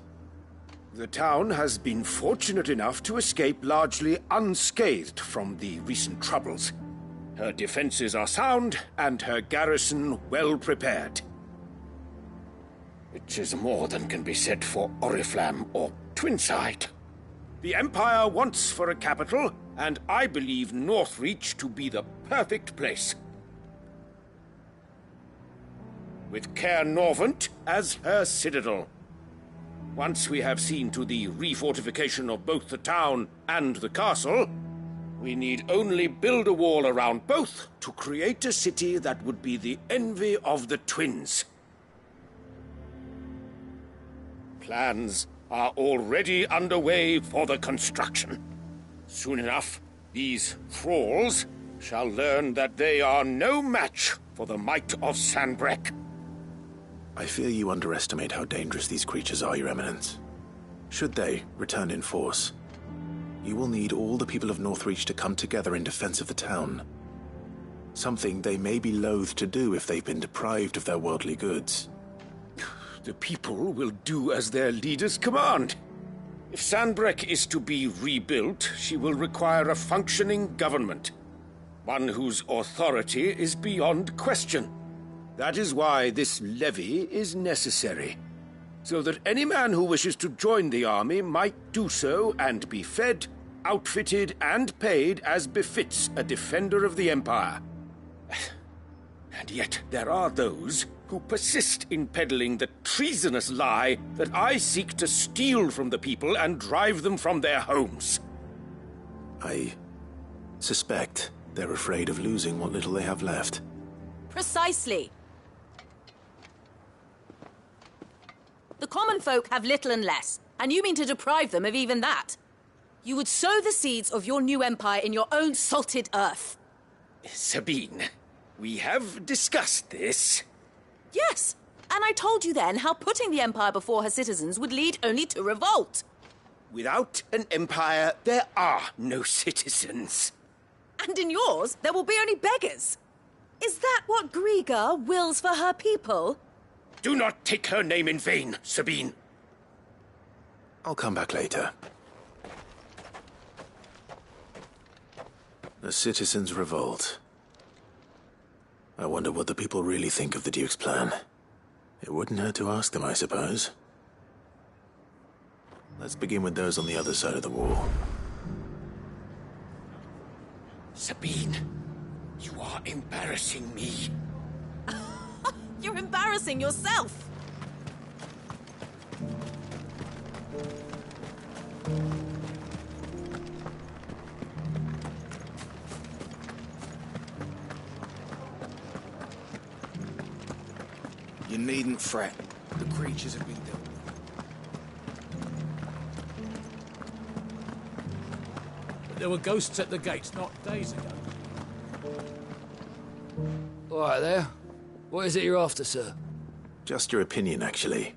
The town has been fortunate enough to escape largely unscathed from the recent troubles. Her defenses are sound, and her garrison well prepared. Which is more than can be said for Oriflamme or Twinside. The Empire wants for a capital, and I believe Northreach to be the perfect place. With Caer Norvent as her citadel. Once we have seen to the refortification of both the town and the castle, we need only build a wall around both to create a city that would be the envy of the twins. Plans are already underway for the construction. Soon enough, these thralls shall learn that they are no match for the might of Sanbreque. I fear you underestimate how dangerous these creatures are, Your Eminence. Should they return in force, you will need all the people of Northreach to come together in defense of the town. Something they may be loath to do if they've been deprived of their worldly goods. The people will do as their leaders command. If Sanbreque is to be rebuilt, she will require a functioning government. One whose authority is beyond question. That is why this levy is necessary. So that any man who wishes to join the army might do so and be fed, outfitted, and paid as befits a defender of the Empire. And yet there are those who persist in peddling the treasonous lie that I seek to steal from the people and drive them from their homes. I suspect they're afraid of losing what little they have left. Precisely. The common folk have little and less, and you mean to deprive them of even that. You would sow the seeds of your new empire in your own salted earth. Sabine, we have discussed this. Yes, and I told you then how putting the empire before her citizens would lead only to revolt. Without an empire, there are no citizens. And in yours, there will be only beggars. Is that what Griga wills for her people? Do not take her name in vain, Sabine. I'll come back later. The citizens revolt. I wonder what the people really think of the Duke's plan. It wouldn't hurt to ask them, I suppose. Let's begin with those on the other side of the wall. Sabine, you are embarrassing me. You're embarrassing yourself. You needn't fret. The creatures have been dealt with. There were ghosts at the gates not days ago. All right there. What is it you're after, sir? Just your opinion, actually.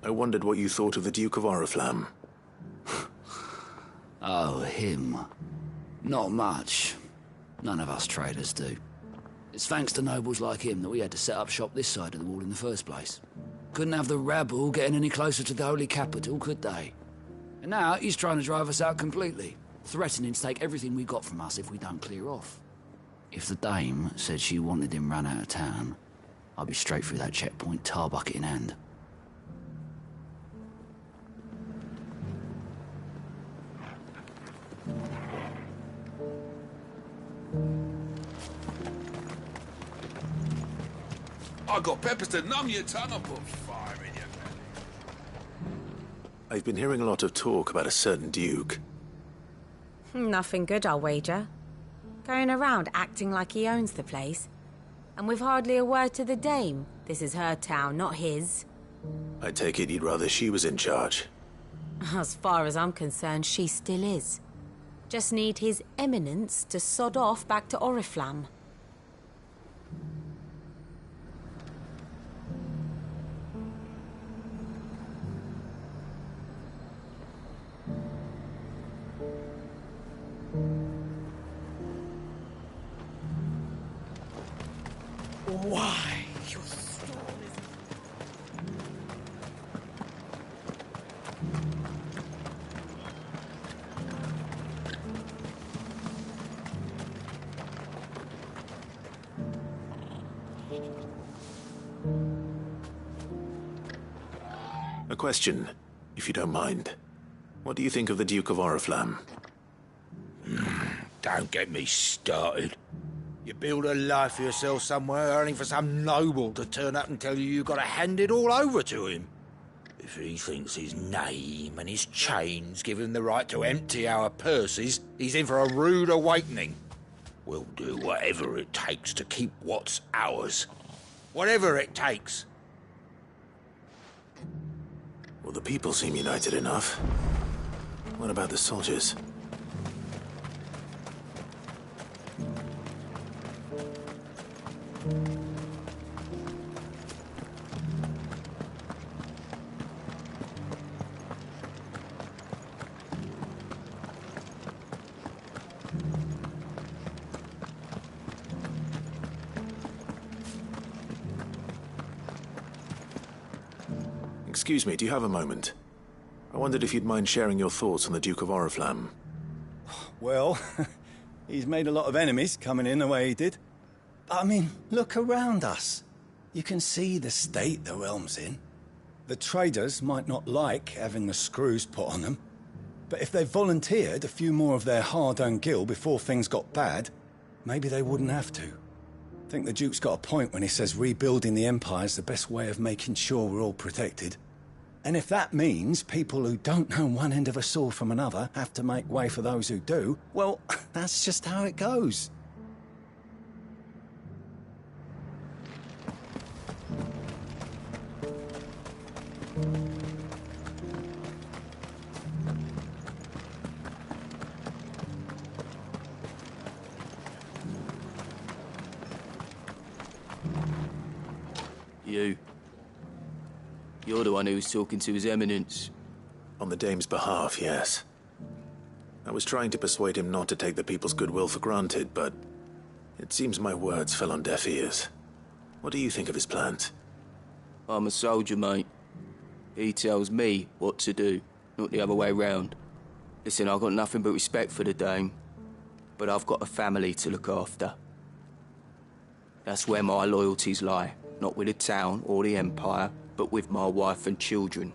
I wondered what you thought of the Duke of Oriflamme. Oh, him. Not much. None of us traders do. It's thanks to nobles like him that we had to set up shop this side of the wall in the first place. Couldn't have the rabble getting any closer to the holy capital, could they? And now he's trying to drive us out completely. threatening to take everything we got from us if we don't clear off. If the dame said she wanted him run out of town, I'd be straight through that checkpoint, tar bucket in hand. I got peppers to numb your tongue and put fire in your belly. I've been hearing a lot of talk about a certain duke. Nothing good, I'll wager. Going around acting like he owns the place. And with hardly a word to the dame. This is her town, not his. I take it you'd rather she was in charge. As far as I'm concerned, she still is. Just need his eminence to sod off back to Oriflamme. Why? Your soul is... A question, if you don't mind. What do you think of the Duke of Oriflamme? Don't get me started. You build a life for yourself somewhere, only for some noble to turn up and tell you you've got to hand it all over to him. If he thinks his name and his chains give him the right to empty our purses, he's in for a rude awakening. We'll do whatever it takes to keep what's ours. Whatever it takes. Well, the people seem united enough. What about the soldiers? Excuse me, do you have a moment? I wondered if you'd mind sharing your thoughts on the Duke of Oriflamme. Well, he's made a lot of enemies coming in the way he did. But, I mean, look around us. You can see the state the realm's in. The traders might not like having the screws put on them, but if they volunteered a few more of their hard-earned gil before things got bad, maybe they wouldn't have to. I think the Duke's got a point when he says rebuilding the Empire's the best way of making sure we're all protected. And if that means people who don't know one end of a sword from another have to make way for those who do, well, that's just how it goes. You're the one who was talking to His Eminence. On the dame's behalf, yes. I was trying to persuade him not to take the people's goodwill for granted, but it seems my words fell on deaf ears. What do you think of his plans? I'm a soldier, mate. He tells me what to do, not the other way round. Listen, I've got nothing but respect for the dame, but I've got a family to look after. That's where my loyalties lie, not with the town or the Empire, but with my wife and children.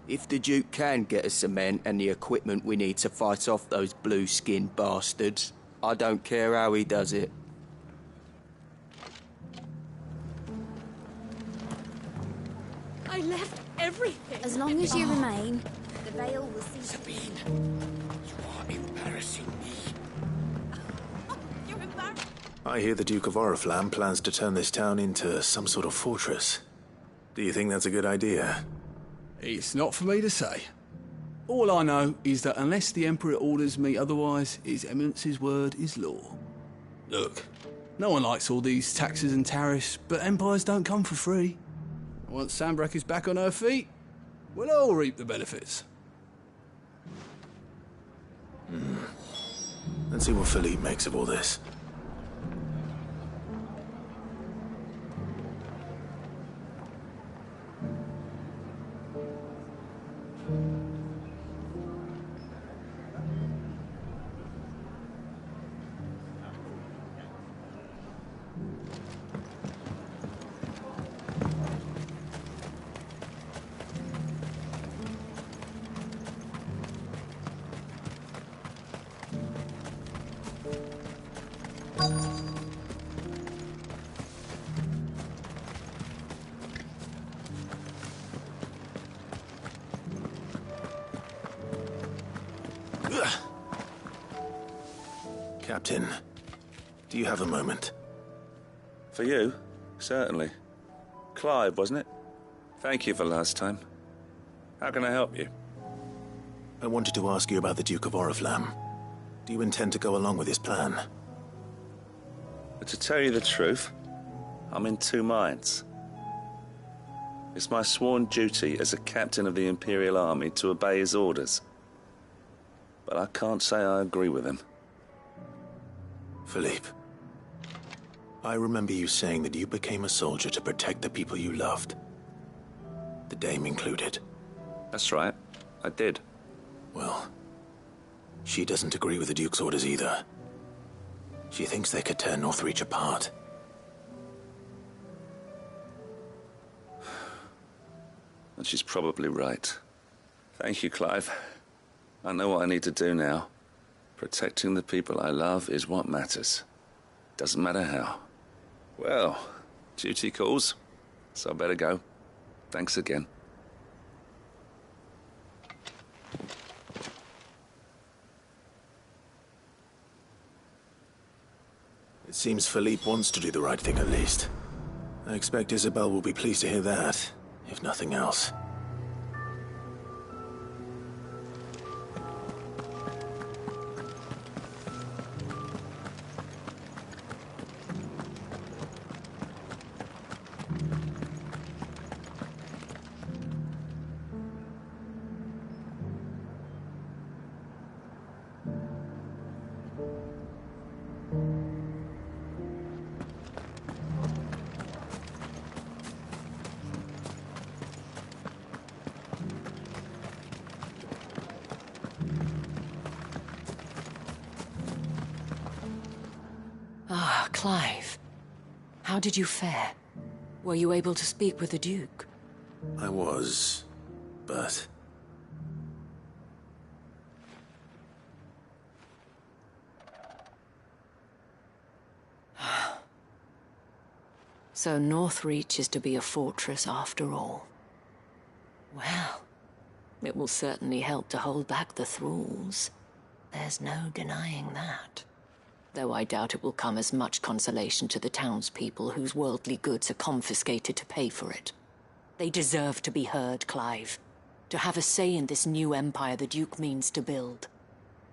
If the Duke can get us cement and the equipment we need to fight off those blue-skinned bastards, I don't care how he does it. I left everything. As long as you remain, the veil will see. Sabine, you are embarrassing me. You're embarrassed. I hear the Duke of Oriflamme plans to turn this town into some sort of fortress. Do you think that's a good idea? It's not for me to say. All I know is that unless the Emperor orders me otherwise, His Eminence's word is law. Look, no one likes all these taxes and tariffs, but empires don't come for free. Once Sanbreque is back on her feet, we'll all reap the benefits. Let's see what Philippe makes of all this. Captain, do you have a moment? For you? Certainly. Clive, wasn't it? Thank you for last time. How can I help you? I wanted to ask you about the Duke of Oriflamme. Do you intend to go along with his plan? But to tell you the truth, I'm in two minds. It's my sworn duty as a captain of the Imperial Army to obey his orders. But I can't say I agree with him. Philippe, I remember you saying that you became a soldier to protect the people you loved. The Dame included. That's right, I did. Well, she doesn't agree with the Duke's orders either. She thinks they could tear Northreach apart. And she's probably right. Thank you, Clive. I know what I need to do now. Protecting the people I love is what matters. Doesn't matter how. Well, duty calls, so I better go. Thanks again. It seems Philippe wants to do the right thing at least. I expect Isabel will be pleased to hear that, if nothing else. Ah, Clive. How did you fare? Were you able to speak with the Duke? I was, but... So Northreach is to be a fortress after all. Well, it will certainly help to hold back the thralls. There's no denying that. Though I doubt it will come as much consolation to the townspeople whose worldly goods are confiscated to pay for it. They deserve to be heard, Clive. To have a say in this new empire the Duke means to build.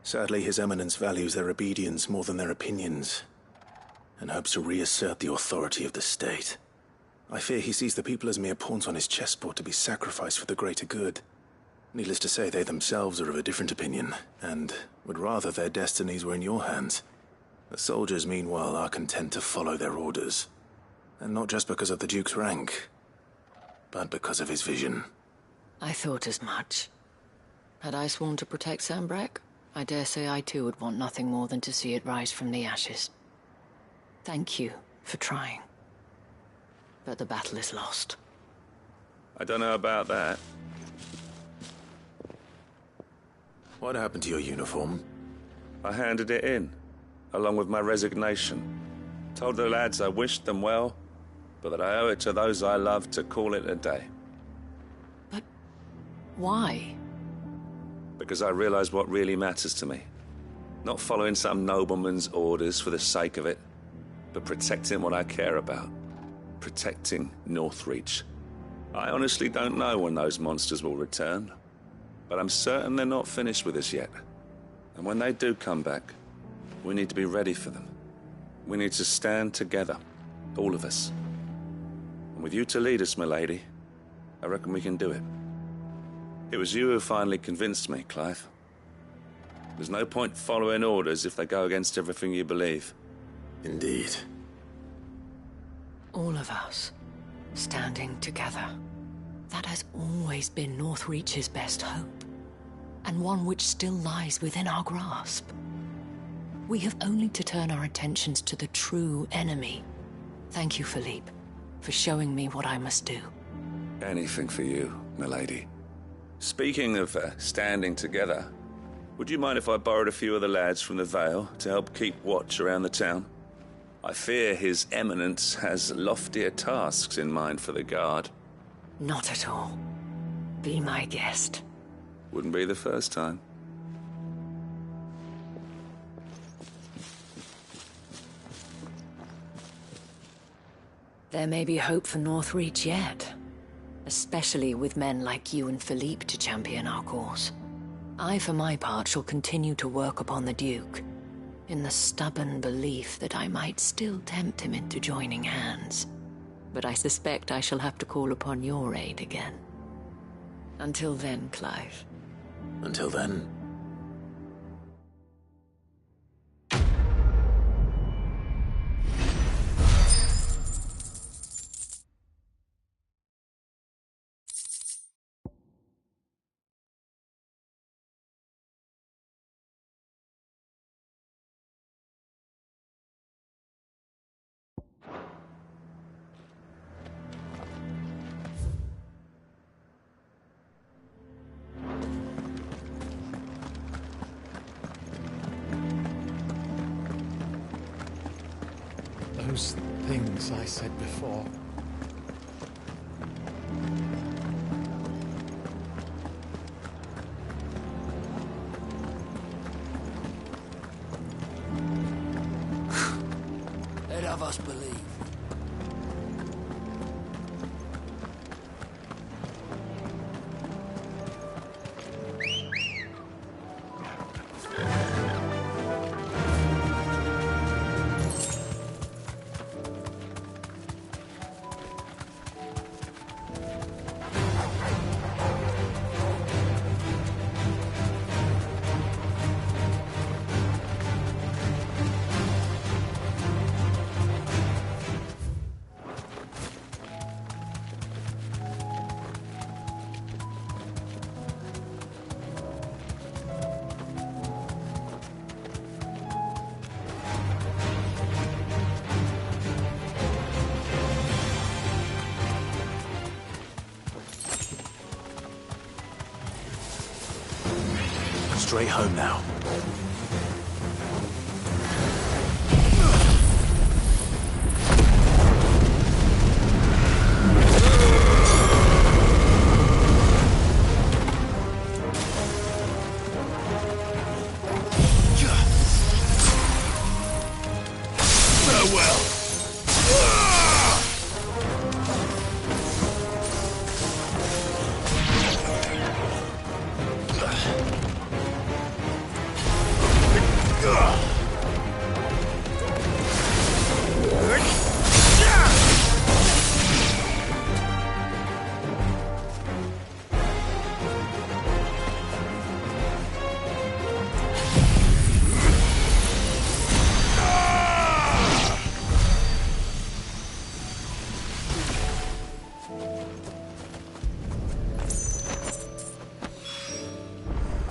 Sadly, His Eminence values their obedience more than their opinions, and hopes to reassert the authority of the state. I fear he sees the people as mere pawns on his chessboard to be sacrificed for the greater good. Needless to say, they themselves are of a different opinion, and would rather their destinies were in your hands. The soldiers, meanwhile, are content to follow their orders. And not just because of the Duke's rank, but because of his vision. I thought as much. Had I sworn to protect Sanbreque, I dare say I too would want nothing more than to see it rise from the ashes. Thank you for trying. But the battle is lost. I don't know about that. What happened to your uniform? I handed it in, along with my resignation. Told the lads I wished them well, but that I owe it to those I love to call it a day. But why? Because I realized what really matters to me. Not following some nobleman's orders for the sake of it, but protecting what I care about. Protecting Northreach. I honestly don't know when those monsters will return, but I'm certain they're not finished with us yet. And when they do come back, we need to be ready for them. We need to stand together, all of us. And with you to lead us, milady, I reckon we can do it. It was you who finally convinced me, Clive. There's no point following orders if they go against everything you believe. Indeed. All of us, standing together. That has always been Northreach's best hope, and one which still lies within our grasp. We have only to turn our attentions to the true enemy. Thank you, Philippe, for showing me what I must do. Anything for you, milady. Speaking of standing together, would you mind if I borrowed a few of the lads from the Vale to help keep watch around the town? I fear His Eminence has loftier tasks in mind for the guard. Not at all. Be my guest. Wouldn't be the first time. There may be hope for Northreach yet. Especially with men like you and Philippe to champion our cause. I, for my part, shall continue to work upon the Duke, in the stubborn belief that I might still tempt him into joining hands. But I suspect I shall have to call upon your aid again. Until then, Clive. Until then... Those things I said before. Let of us believe. Straight home now.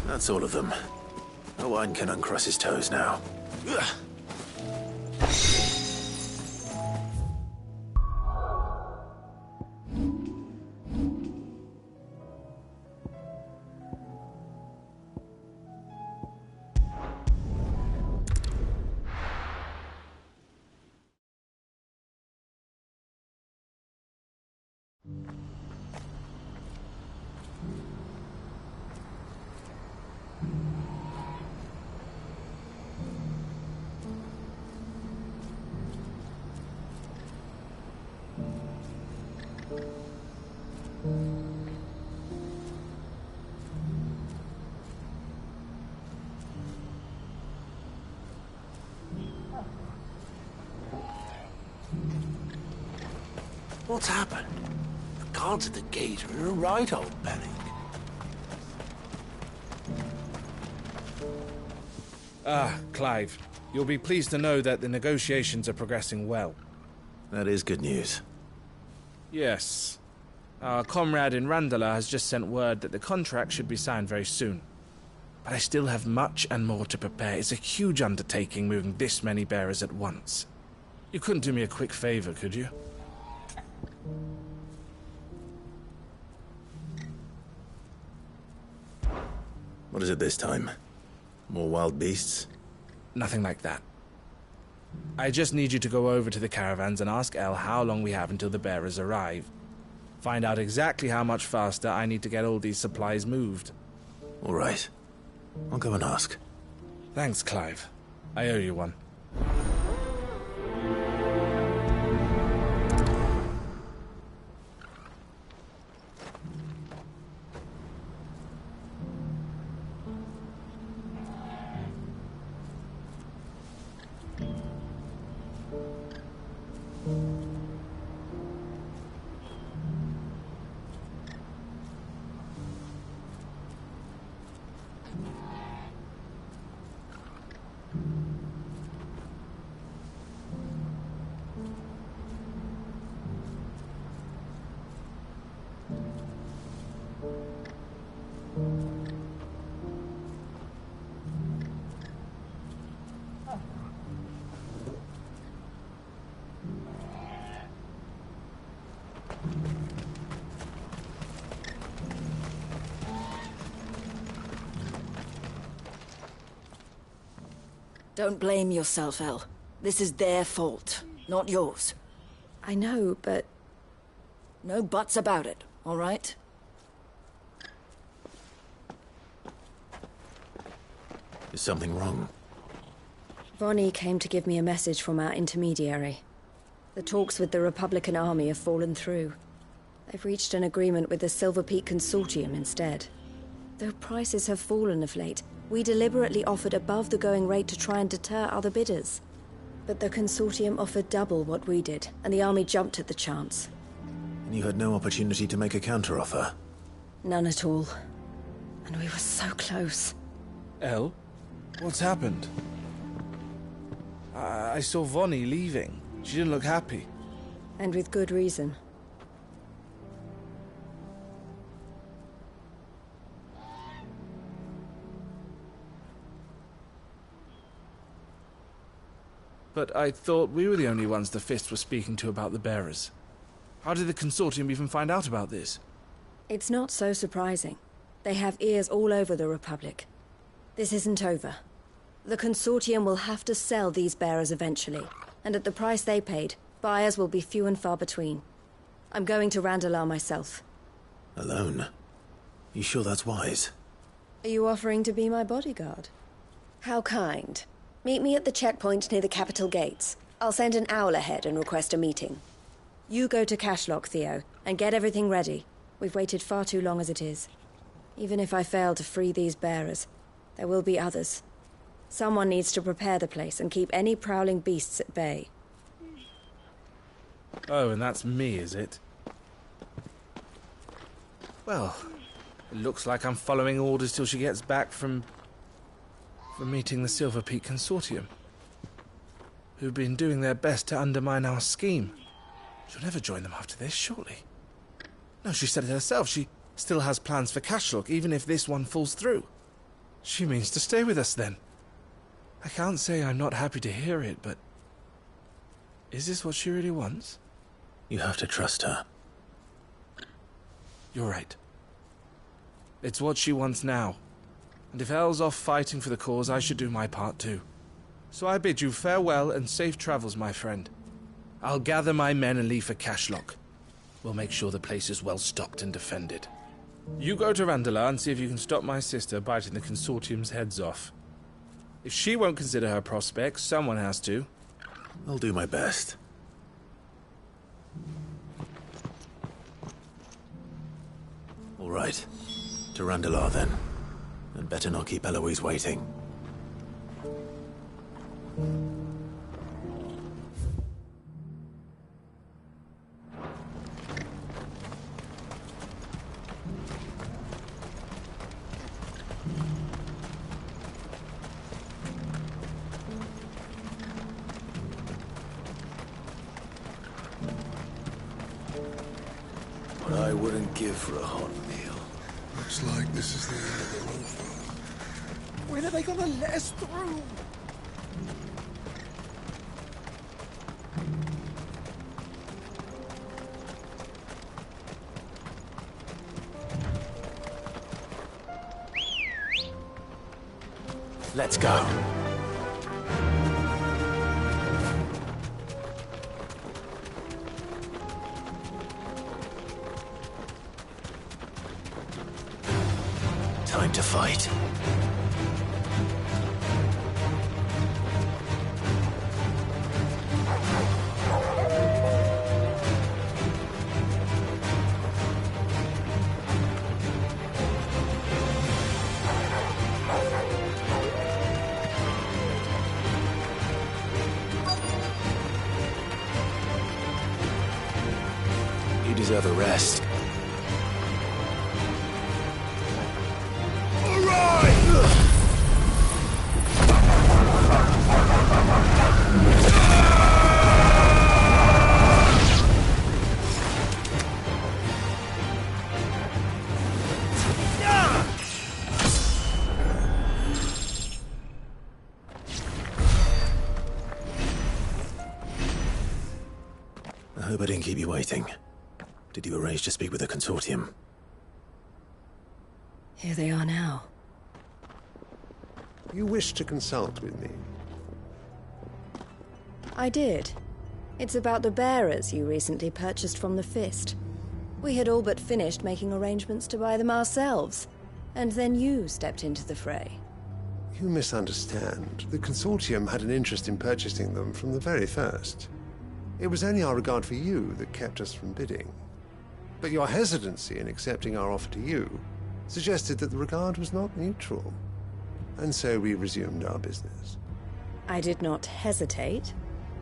That's all of them. Owain can uncross his toes now. What's happened? The guards at the gate are in a right old panic. Clive. You'll be pleased to know that the negotiations are progressing well. That is good news. Yes. Our comrade in Randala has just sent word that the contract should be signed very soon. But I still have much and more to prepare. It's a huge undertaking moving this many bearers at once. You couldn't do me a quick favor, could you? What is it this time? More wild beasts? Nothing like that. I just need you to go over to the caravans and ask El how long we have until the bearers arrive. Find out exactly how much faster I need to get all these supplies moved. All right. I'll go and ask. Thanks, Clive. I owe you one. Don't blame yourself, El. This is their fault, not yours. I know, but... No buts about it, all right? Is something wrong? Vonnie came to give me a message from our intermediary. The talks with the Republican army have fallen through. They've reached an agreement with the Silver Peak Consortium instead. Though prices have fallen of late, we deliberately offered above the going rate to try and deter other bidders. But the Consortium offered double what we did, and the army jumped at the chance. And you had no opportunity to make a counteroffer? None at all. And we were so close. El? What's happened? I saw Vonnie leaving. She didn't look happy. And with good reason. But I thought we were the only ones the Fist were speaking to about the bearers. How did the Consortium even find out about this? It's not so surprising. They have ears all over the Republic. This isn't over. The Consortium will have to sell these bearers eventually, and at the price they paid, buyers will be few and far between. I'm going to Randalar myself. Alone? You sure that's wise? Are you offering to be my bodyguard? How kind. Meet me at the checkpoint near the capital gates. I'll send an owl ahead and request a meeting. You go to Cashlock, Theo, and get everything ready. We've waited far too long as it is. Even if I fail to free these bearers, there will be others. Someone needs to prepare the place and keep any prowling beasts at bay. Oh, and that's me, is it? Well, it looks like I'm following orders till she gets back from meeting the Silver Peak Consortium, who've been doing their best to undermine our scheme. She'll never join them after this, surely. No, she said it herself. She still has plans for Cashlock, even if this one falls through. She means to stay with us, then. I can't say I'm not happy to hear it, but... is this what she really wants? You have to trust her. You're right. It's what she wants now. And if El's off fighting for the cause, I should do my part too. So I bid you farewell and safe travels, my friend. I'll gather my men and leave for Cashlock. We'll make sure the place is well stocked and defended. You go to Randalar and see if you can stop my sister biting the Consortium's heads off. If she won't consider her prospects, someone has to. I'll do my best. All right. To Randalar, then. And better not keep Eloise waiting. What I wouldn't give for a hot meal. Looks like this is the end of the road for them. When are they gonna let us through? Let's go. Time to fight. You deserve a rest. I hope I didn't keep you waiting. Did you arrange to speak with the Consortium? Here they are now. You wish to consult with me? I did. It's about the bearers you recently purchased from the Fist. We had all but finished making arrangements to buy them ourselves, and then you stepped into the fray. You misunderstand. The Consortium had an interest in purchasing them from the very first. It was only our regard for you that kept us from bidding. But your hesitancy in accepting our offer to you suggested that the regard was not mutual. And so we resumed our business. I did not hesitate.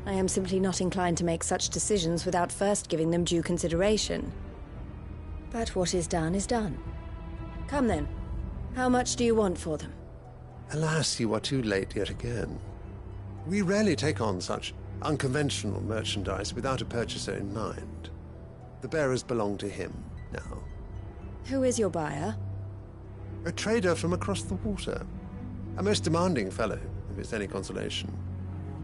I am simply not inclined to make such decisions without first giving them due consideration. But what is done is done. Come then. How much do you want for them? Alas, you are too late yet again. We rarely take on such unconventional merchandise without a purchaser in mind. The bearers belong to him now. Who is your buyer? A trader from across the water. A most demanding fellow, if it's any consolation.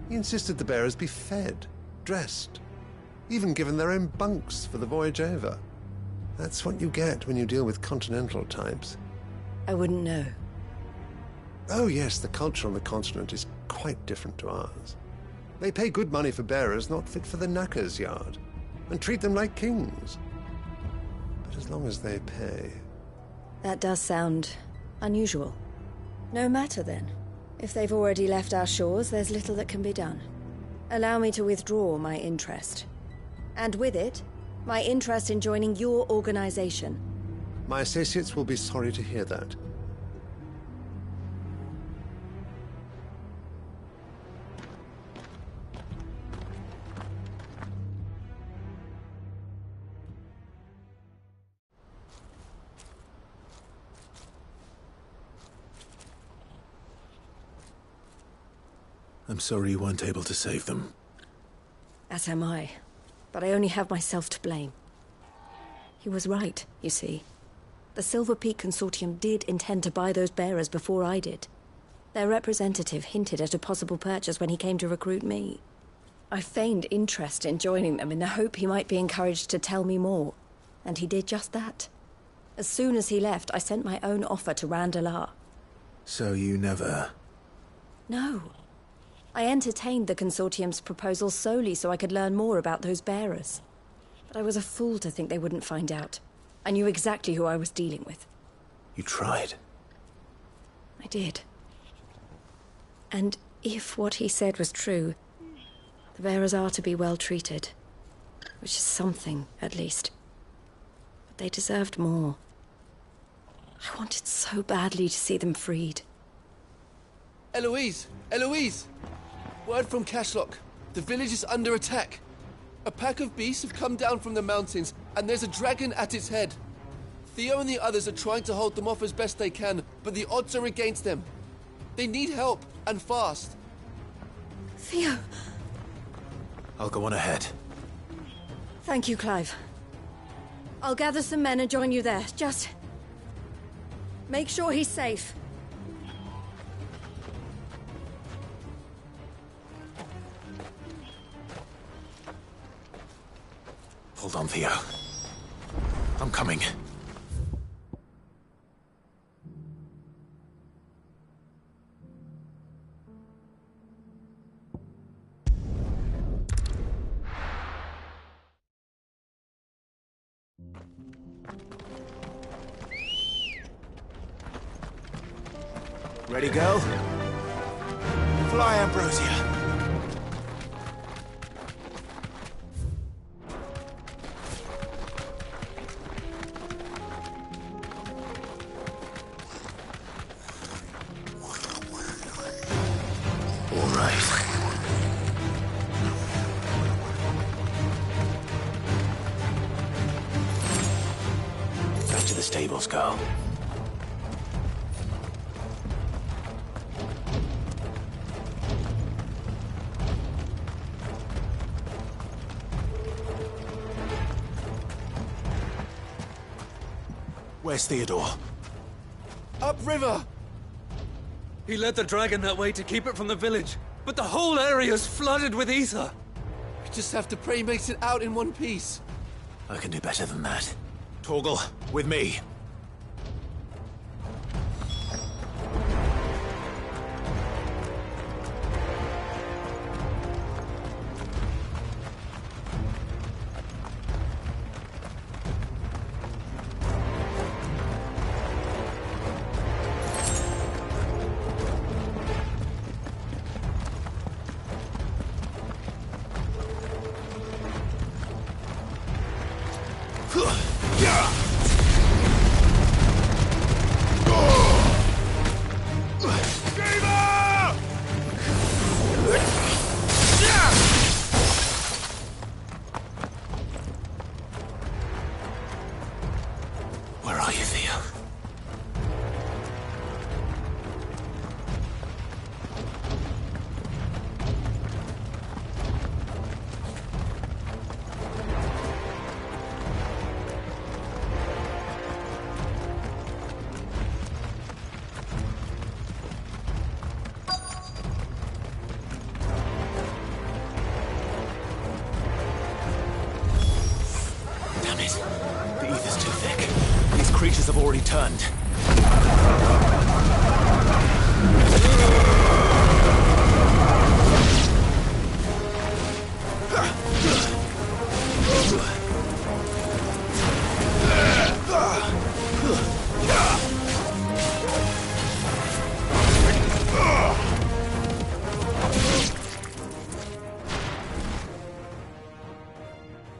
He insisted the bearers be fed, dressed, even given their own bunks for the voyage over. That's what you get when you deal with continental types. I wouldn't know. Oh yes, the culture on the continent is quite different to ours. They pay good money for bearers not fit for the knacker's yard, and treat them like kings. But as long as they pay... That does sound unusual. No matter then. If they've already left our shores, there's little that can be done. Allow me to withdraw my interest. And with it, my interest in joining your organization. My associates will be sorry to hear that. I'm sorry you weren't able to save them. As am I. But I only have myself to blame. He was right, you see. The Silver Peak Consortium did intend to buy those bearers before I did. Their representative hinted at a possible purchase when he came to recruit me. I feigned interest in joining them in the hope he might be encouraged to tell me more. And he did just that. As soon as he left, I sent my own offer to Randalar. So you never... No. I entertained the Consortium's proposal solely so I could learn more about those bearers. But I was a fool to think they wouldn't find out. I knew exactly who I was dealing with. You tried. I did. And if what he said was true, the bearers are to be well treated. Which is something, at least. But they deserved more. I wanted so badly to see them freed. Eloise! Eloise! Word from Cashlock. The village is under attack. A pack of beasts have come down from the mountains, and there's a dragon at its head. Theo and the others are trying to hold them off as best they can, but the odds are against them. They need help, and fast. Theo! I'll go on ahead. Thank you, Clive. I'll gather some men and join you there. Just... make sure he's safe. Hold on, Theo. I'm coming. Ready, go? Fly, Ambrosia. Stables go. Where's Theodore? Upriver! He led the dragon that way to keep it from the village, but the whole area's flooded with ether. We just have to pray he makes it out in one piece. I can do better than that. Torgal, with me. creatures have already turned.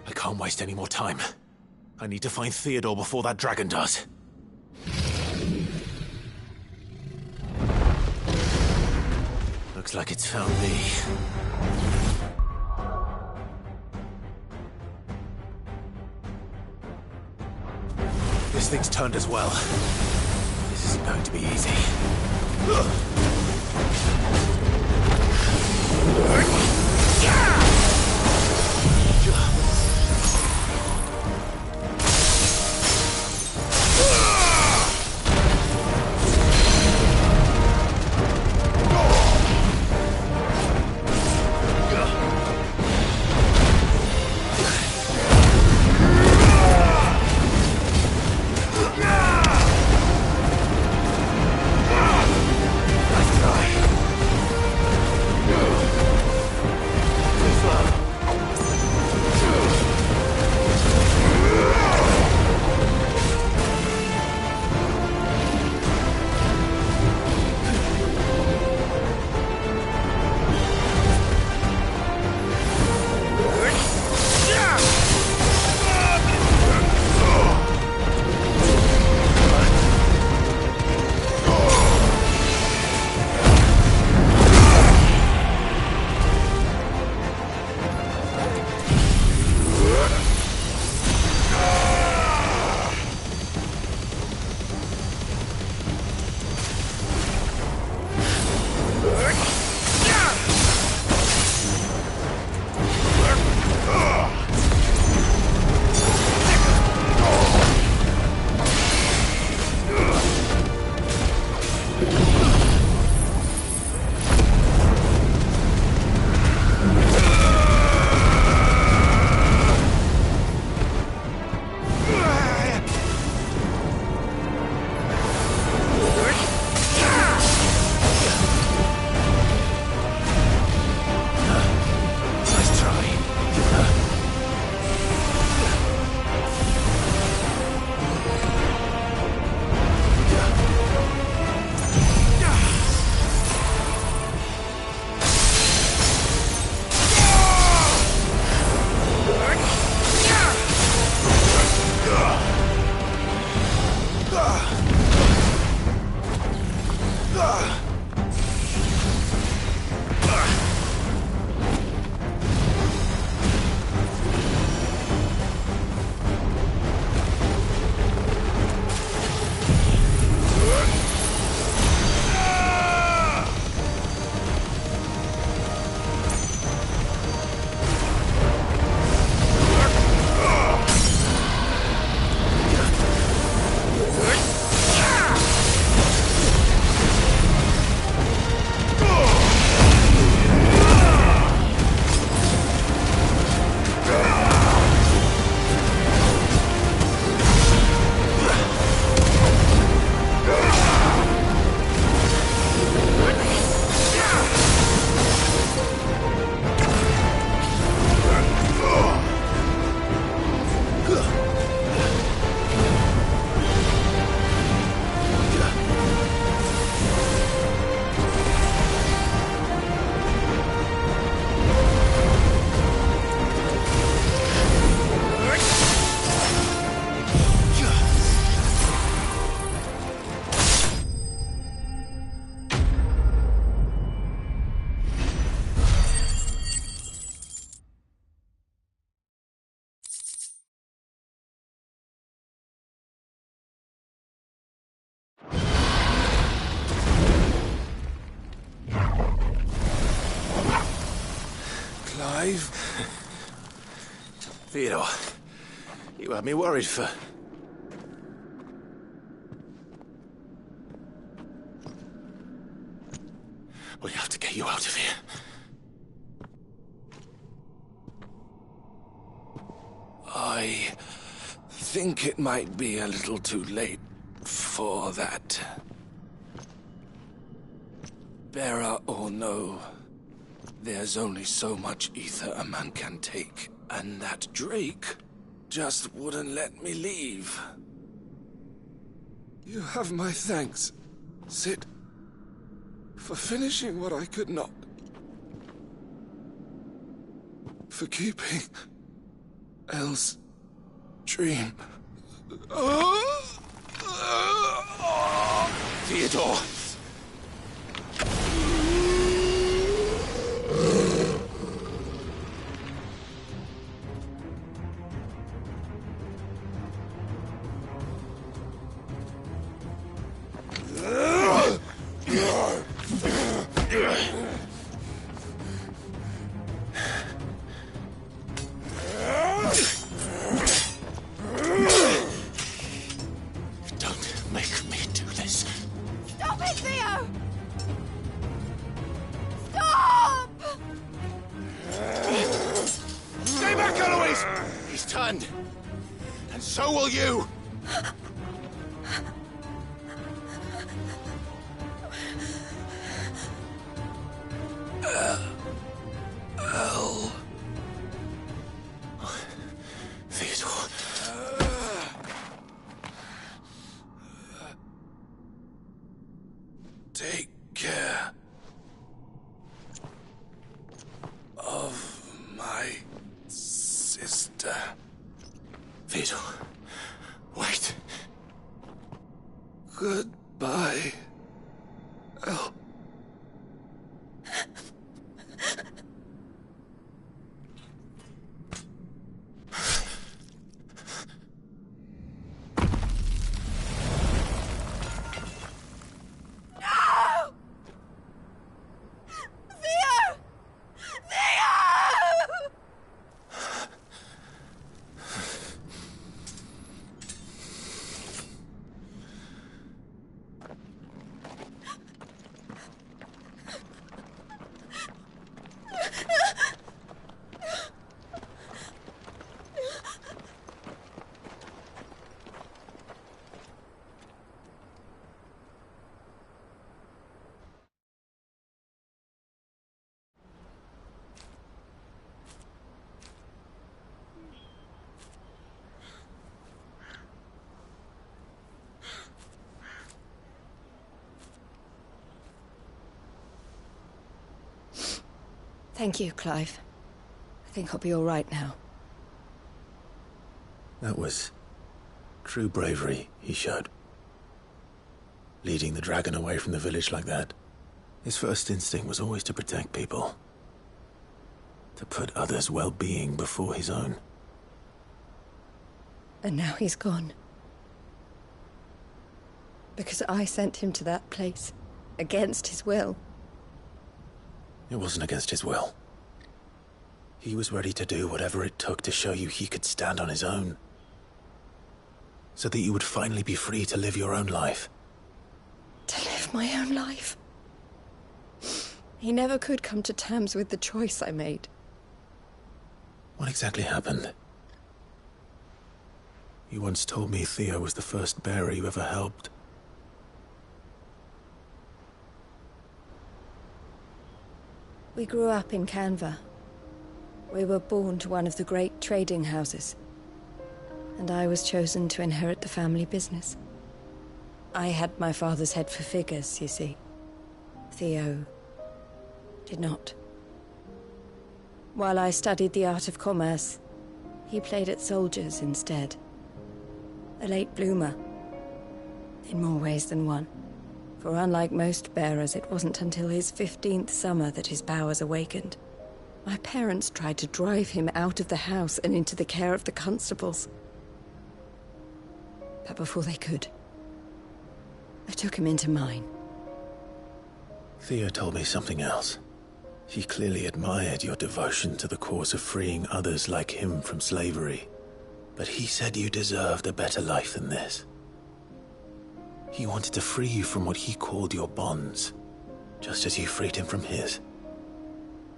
I can't waste any more time. I need to find Theodore before that dragon does. Looks like it's found me. This thing's turned as well. This isn't going to be easy. Theodore, you had me worried for... We have to get you out of here. I think it might be a little too late for that. Bearer or no, there's only so much ether a man can take, and that Drake just wouldn't let me leave. You have my thanks, Sid, for finishing what I could not. For keeping Elle's dream. Theodore! Don't make me do this. Stop it, Theo! Stop! Stay back, Eloise! He's turned. And so will you! Elle. Theodore. Take care of my sister. Theodore. Wait. Goodbye, Elle. Thank you, Clive. I think I'll be all right now. That was true bravery he showed. Leading the dragon away from the village like that. His first instinct was always to protect people. To put others' well-being before his own. And now he's gone. Because I sent him to that place, against his will. It wasn't against his will. He was ready to do whatever it took to show you he could stand on his own. So that you would finally be free to live your own life. To live my own life? He never could come to terms with the choice I made. What exactly happened? You once told me Theo was the first bearer you ever helped. We grew up in Canva. We were born to one of the great trading houses. And I was chosen to inherit the family business. I had my father's head for figures, you see. Theo did not. While I studied the art of commerce, he played at soldiers instead. A late bloomer. In more ways than one. For unlike most bearers, it wasn't until his 15th summer that his powers awakened. My parents tried to drive him out of the house and into the care of the constables. But before they could, I took him into mine. Theo told me something else. He clearly admired your devotion to the cause of freeing others like him from slavery. But he said you deserved a better life than this. He wanted to free you from what he called your bonds, just as you freed him from his.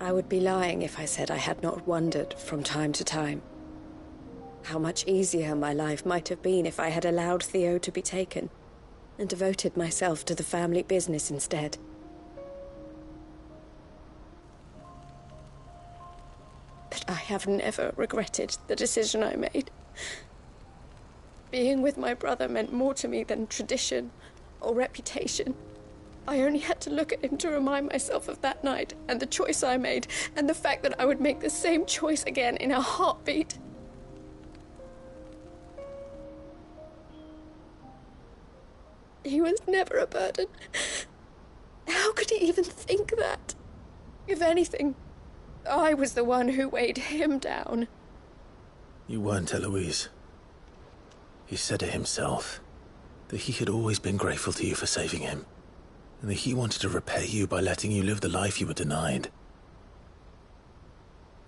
I would be lying if I said I had not wondered from time to time How much easier my life might have been if I had allowed Theo to be taken, and devoted myself to the family business instead. But I have never regretted the decision I made. Being with my brother meant more to me than tradition or reputation. I only had to look at him to remind myself of that night, and the choice I made, and the fact that I would make the same choice again in a heartbeat. He was never a burden. How could he even think that? If anything, I was the one who weighed him down. You weren't, Eloise. He said it himself, that he had always been grateful to you for saving him, and that he wanted to repay you by letting you live the life you were denied.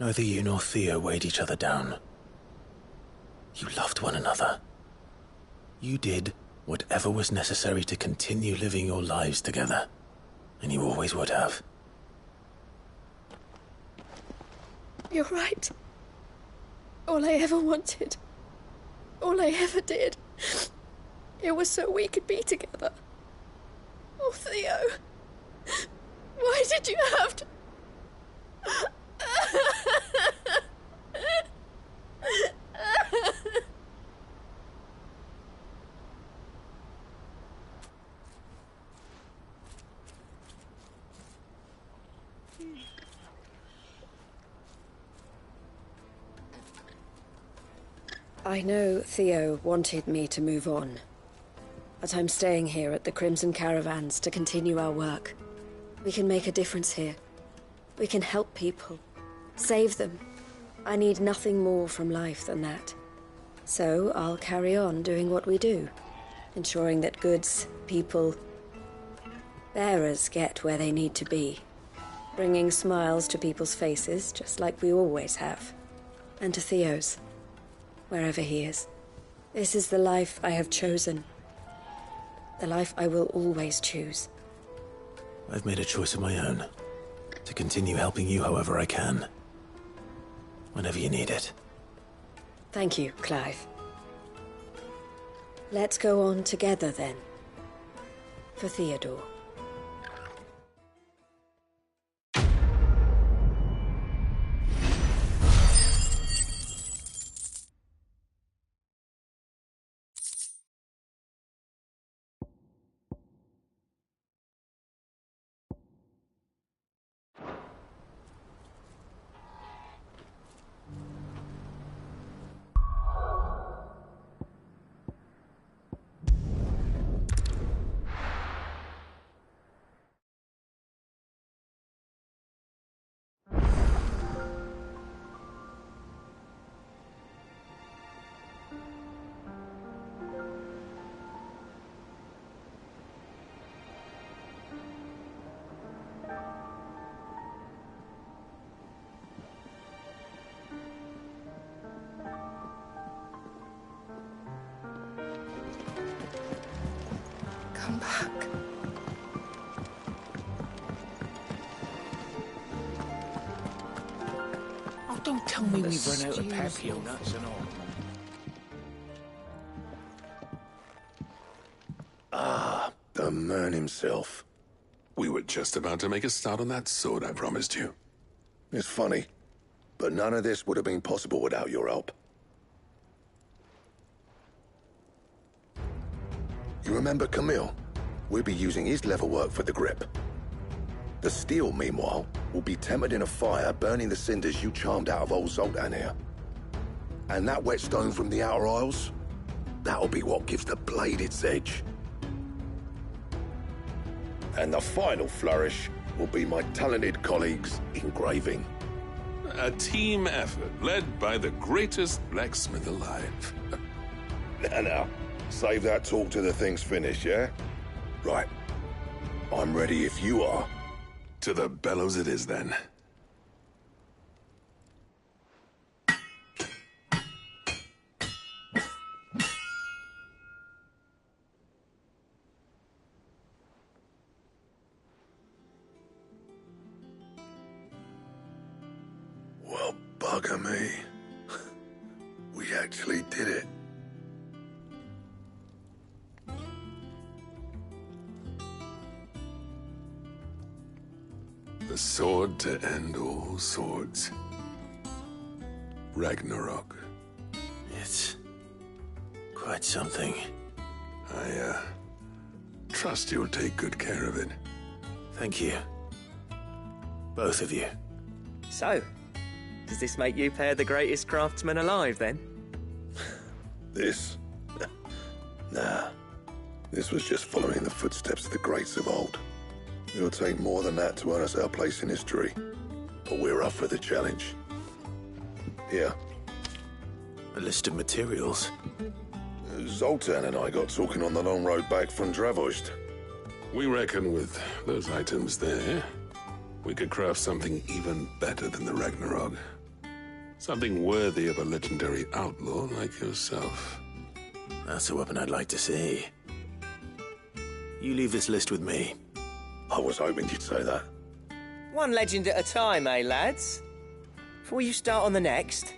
Neither you nor Theo weighed each other down. You loved one another. You did whatever was necessary to continue living your lives together, and you always would have. You're right. All I ever wanted, all I ever did, it was so we could be together. Oh, Theo, why did you have to... I know Theo wanted me to move on, but I'm staying here at the Crimson Caravans to continue our work. We can make a difference here. We can help people, save them. I need nothing more from life than that. So I'll carry on doing what we do, ensuring that goods, people, bearers get where they need to be, bringing smiles to people's faces just like we always have, and to Theo's. Wherever he is. This is the life I have chosen. The life I will always choose. I've made a choice of my own. To continue helping you however I can. Whenever you need it. Thank you, Clive. Let's go on together then. For Theodore. Come back. Oh, don't tell me we've run out of papio nuts and all. Ah, the man himself. We were just about to make a start on that sword I promised you. It's funny, but none of this would have been possible without your help. You remember Camille? We'll be using his leather work for the grip. The steel, meanwhile, will be tempered in a fire, burning the cinders you charmed out of old Zoltan here. And that whetstone from the Outer Isles? That'll be what gives the blade its edge. And the final flourish will be my talented colleagues' engraving. A team effort led by the greatest blacksmith alive. Now, save that talk till the thing's finished, yeah? Right. I'm ready if you are. To the bellows it is, then. Well, bugger me. We actually did it. The sword to end all swords. Ragnarok. It's quite something. I trust you'll take good care of it. Thank you. Both of you. So, does this make you pair the greatest craftsman alive, then? This? Nah. This was just following the footsteps of the greats of old. It'll take more than that to earn us our place in history. But we're up for the challenge. Here. A list of materials. Zoltan and I got talking on the long road back from Dravozd. We reckon with those items there, we could craft something even better than the Ragnarok. Something worthy of a legendary outlaw like yourself. That's a weapon I'd like to see. You leave this list with me. I was hoping you'd say that. One legend at a time, eh, lads? Before you start on the next,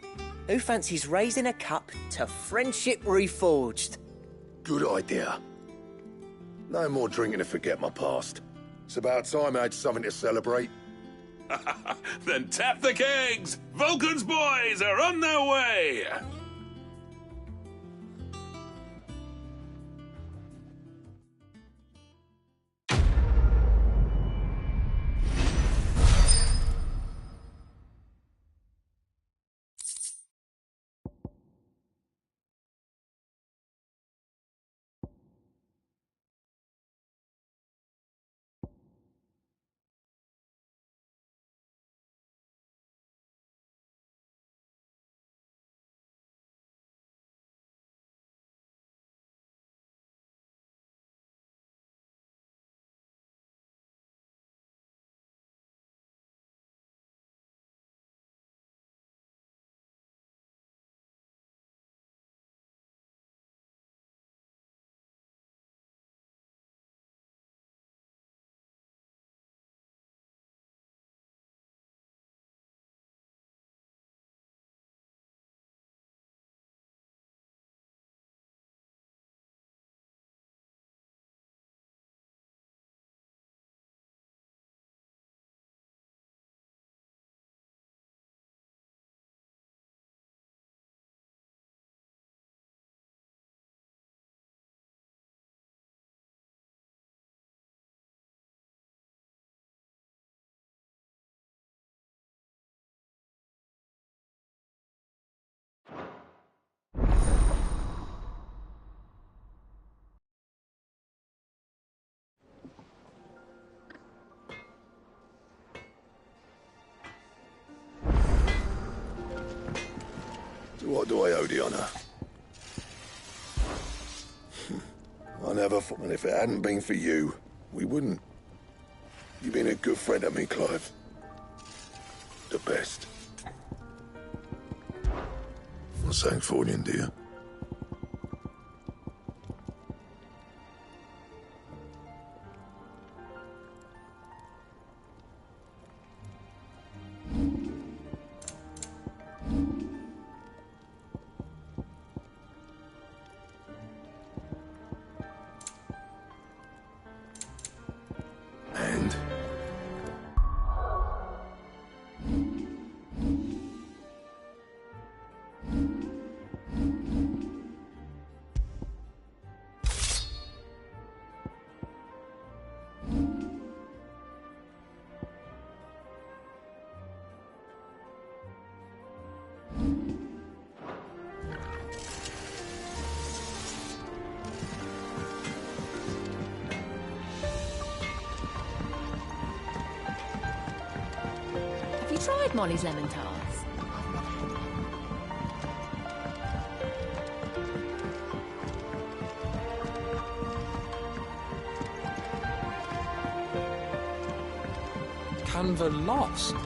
who fancies raising a cup to friendship reforged? Good idea. No more drinking to forget my past. It's about time I had something to celebrate. Then tap the kegs! Vulcan's boys are on their way! What do I owe the honour? I never thought, and if it hadn't been for you, we wouldn't. You've been a good friend to me, Clive. The best. I'm saying Fordian, dear. Have you tried Molly's lemon tarts? Canva lost. It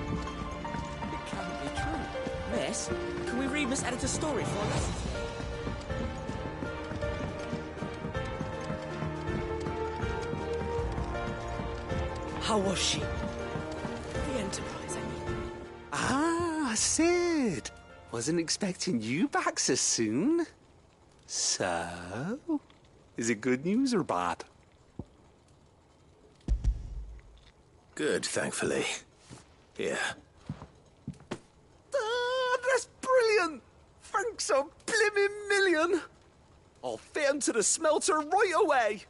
can't be true. Miss, can we read Miss Editor's story for our lessons? How was she? The Enterprise, I mean. Ah, Sid! Wasn't expecting you back so soon. So, is it good news or bad? Good, thankfully. Here. That's brilliant! Thanks a blimmin' million! I'll fit 'em to the smelter right away!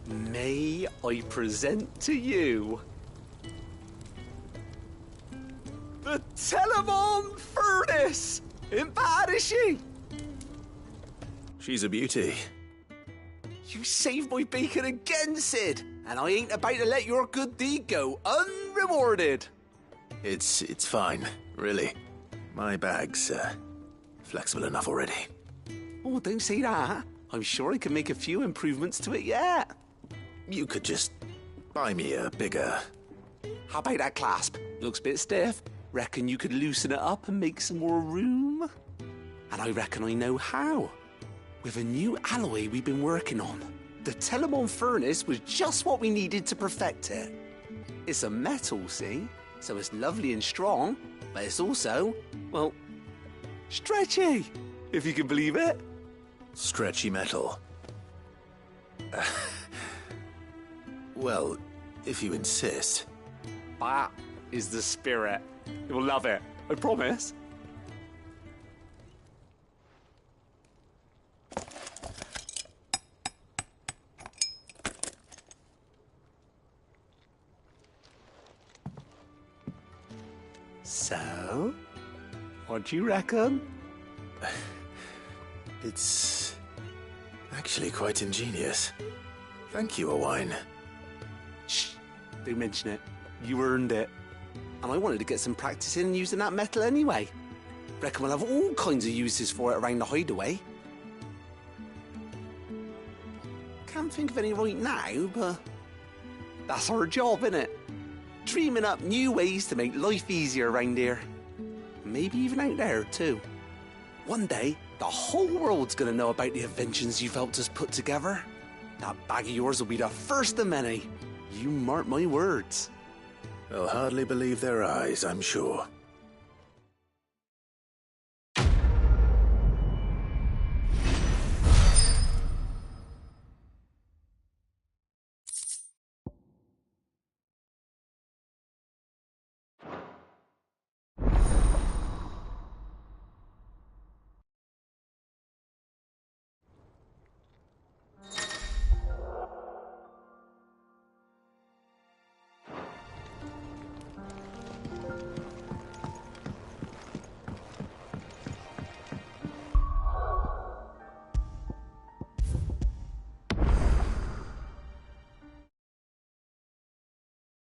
May I present to you the Telemon Furnace! Ain't bad, is she? She's a beauty. You saved my bacon again, Sid, and I ain't about to let your good deed go unrewarded. It's fine, really. My bag's flexible enough already. Oh, don't say that. I'm sure I can make a few improvements to it yet. You could just buy me a bigger... How about that clasp? Looks a bit stiff. Reckon you could loosen it up and make some more room? And I reckon I know how. With a new alloy we've been working on. The Telemon Furnace was just what we needed to perfect it. It's a metal, see? So it's lovely and strong, but it's also, well, stretchy, if you can believe it. Stretchy metal. Well, if you insist. That is the spirit. You'll love it, I promise. So, what do you reckon? It's actually quite ingenious. Thank you, Owain. Shh, don't mention it. You earned it. And I wanted to get some practice in using that metal anyway. Reckon we'll have all kinds of uses for it around the hideaway. Can't think of any right now, but that's our job, innit? Dreaming up new ways to make life easier around here. Maybe even out there, too. One day, the whole world's gonna know about the inventions you've helped us put together. That bag of yours will be the first of many. You mark my words. They'll hardly believe their eyes, I'm sure.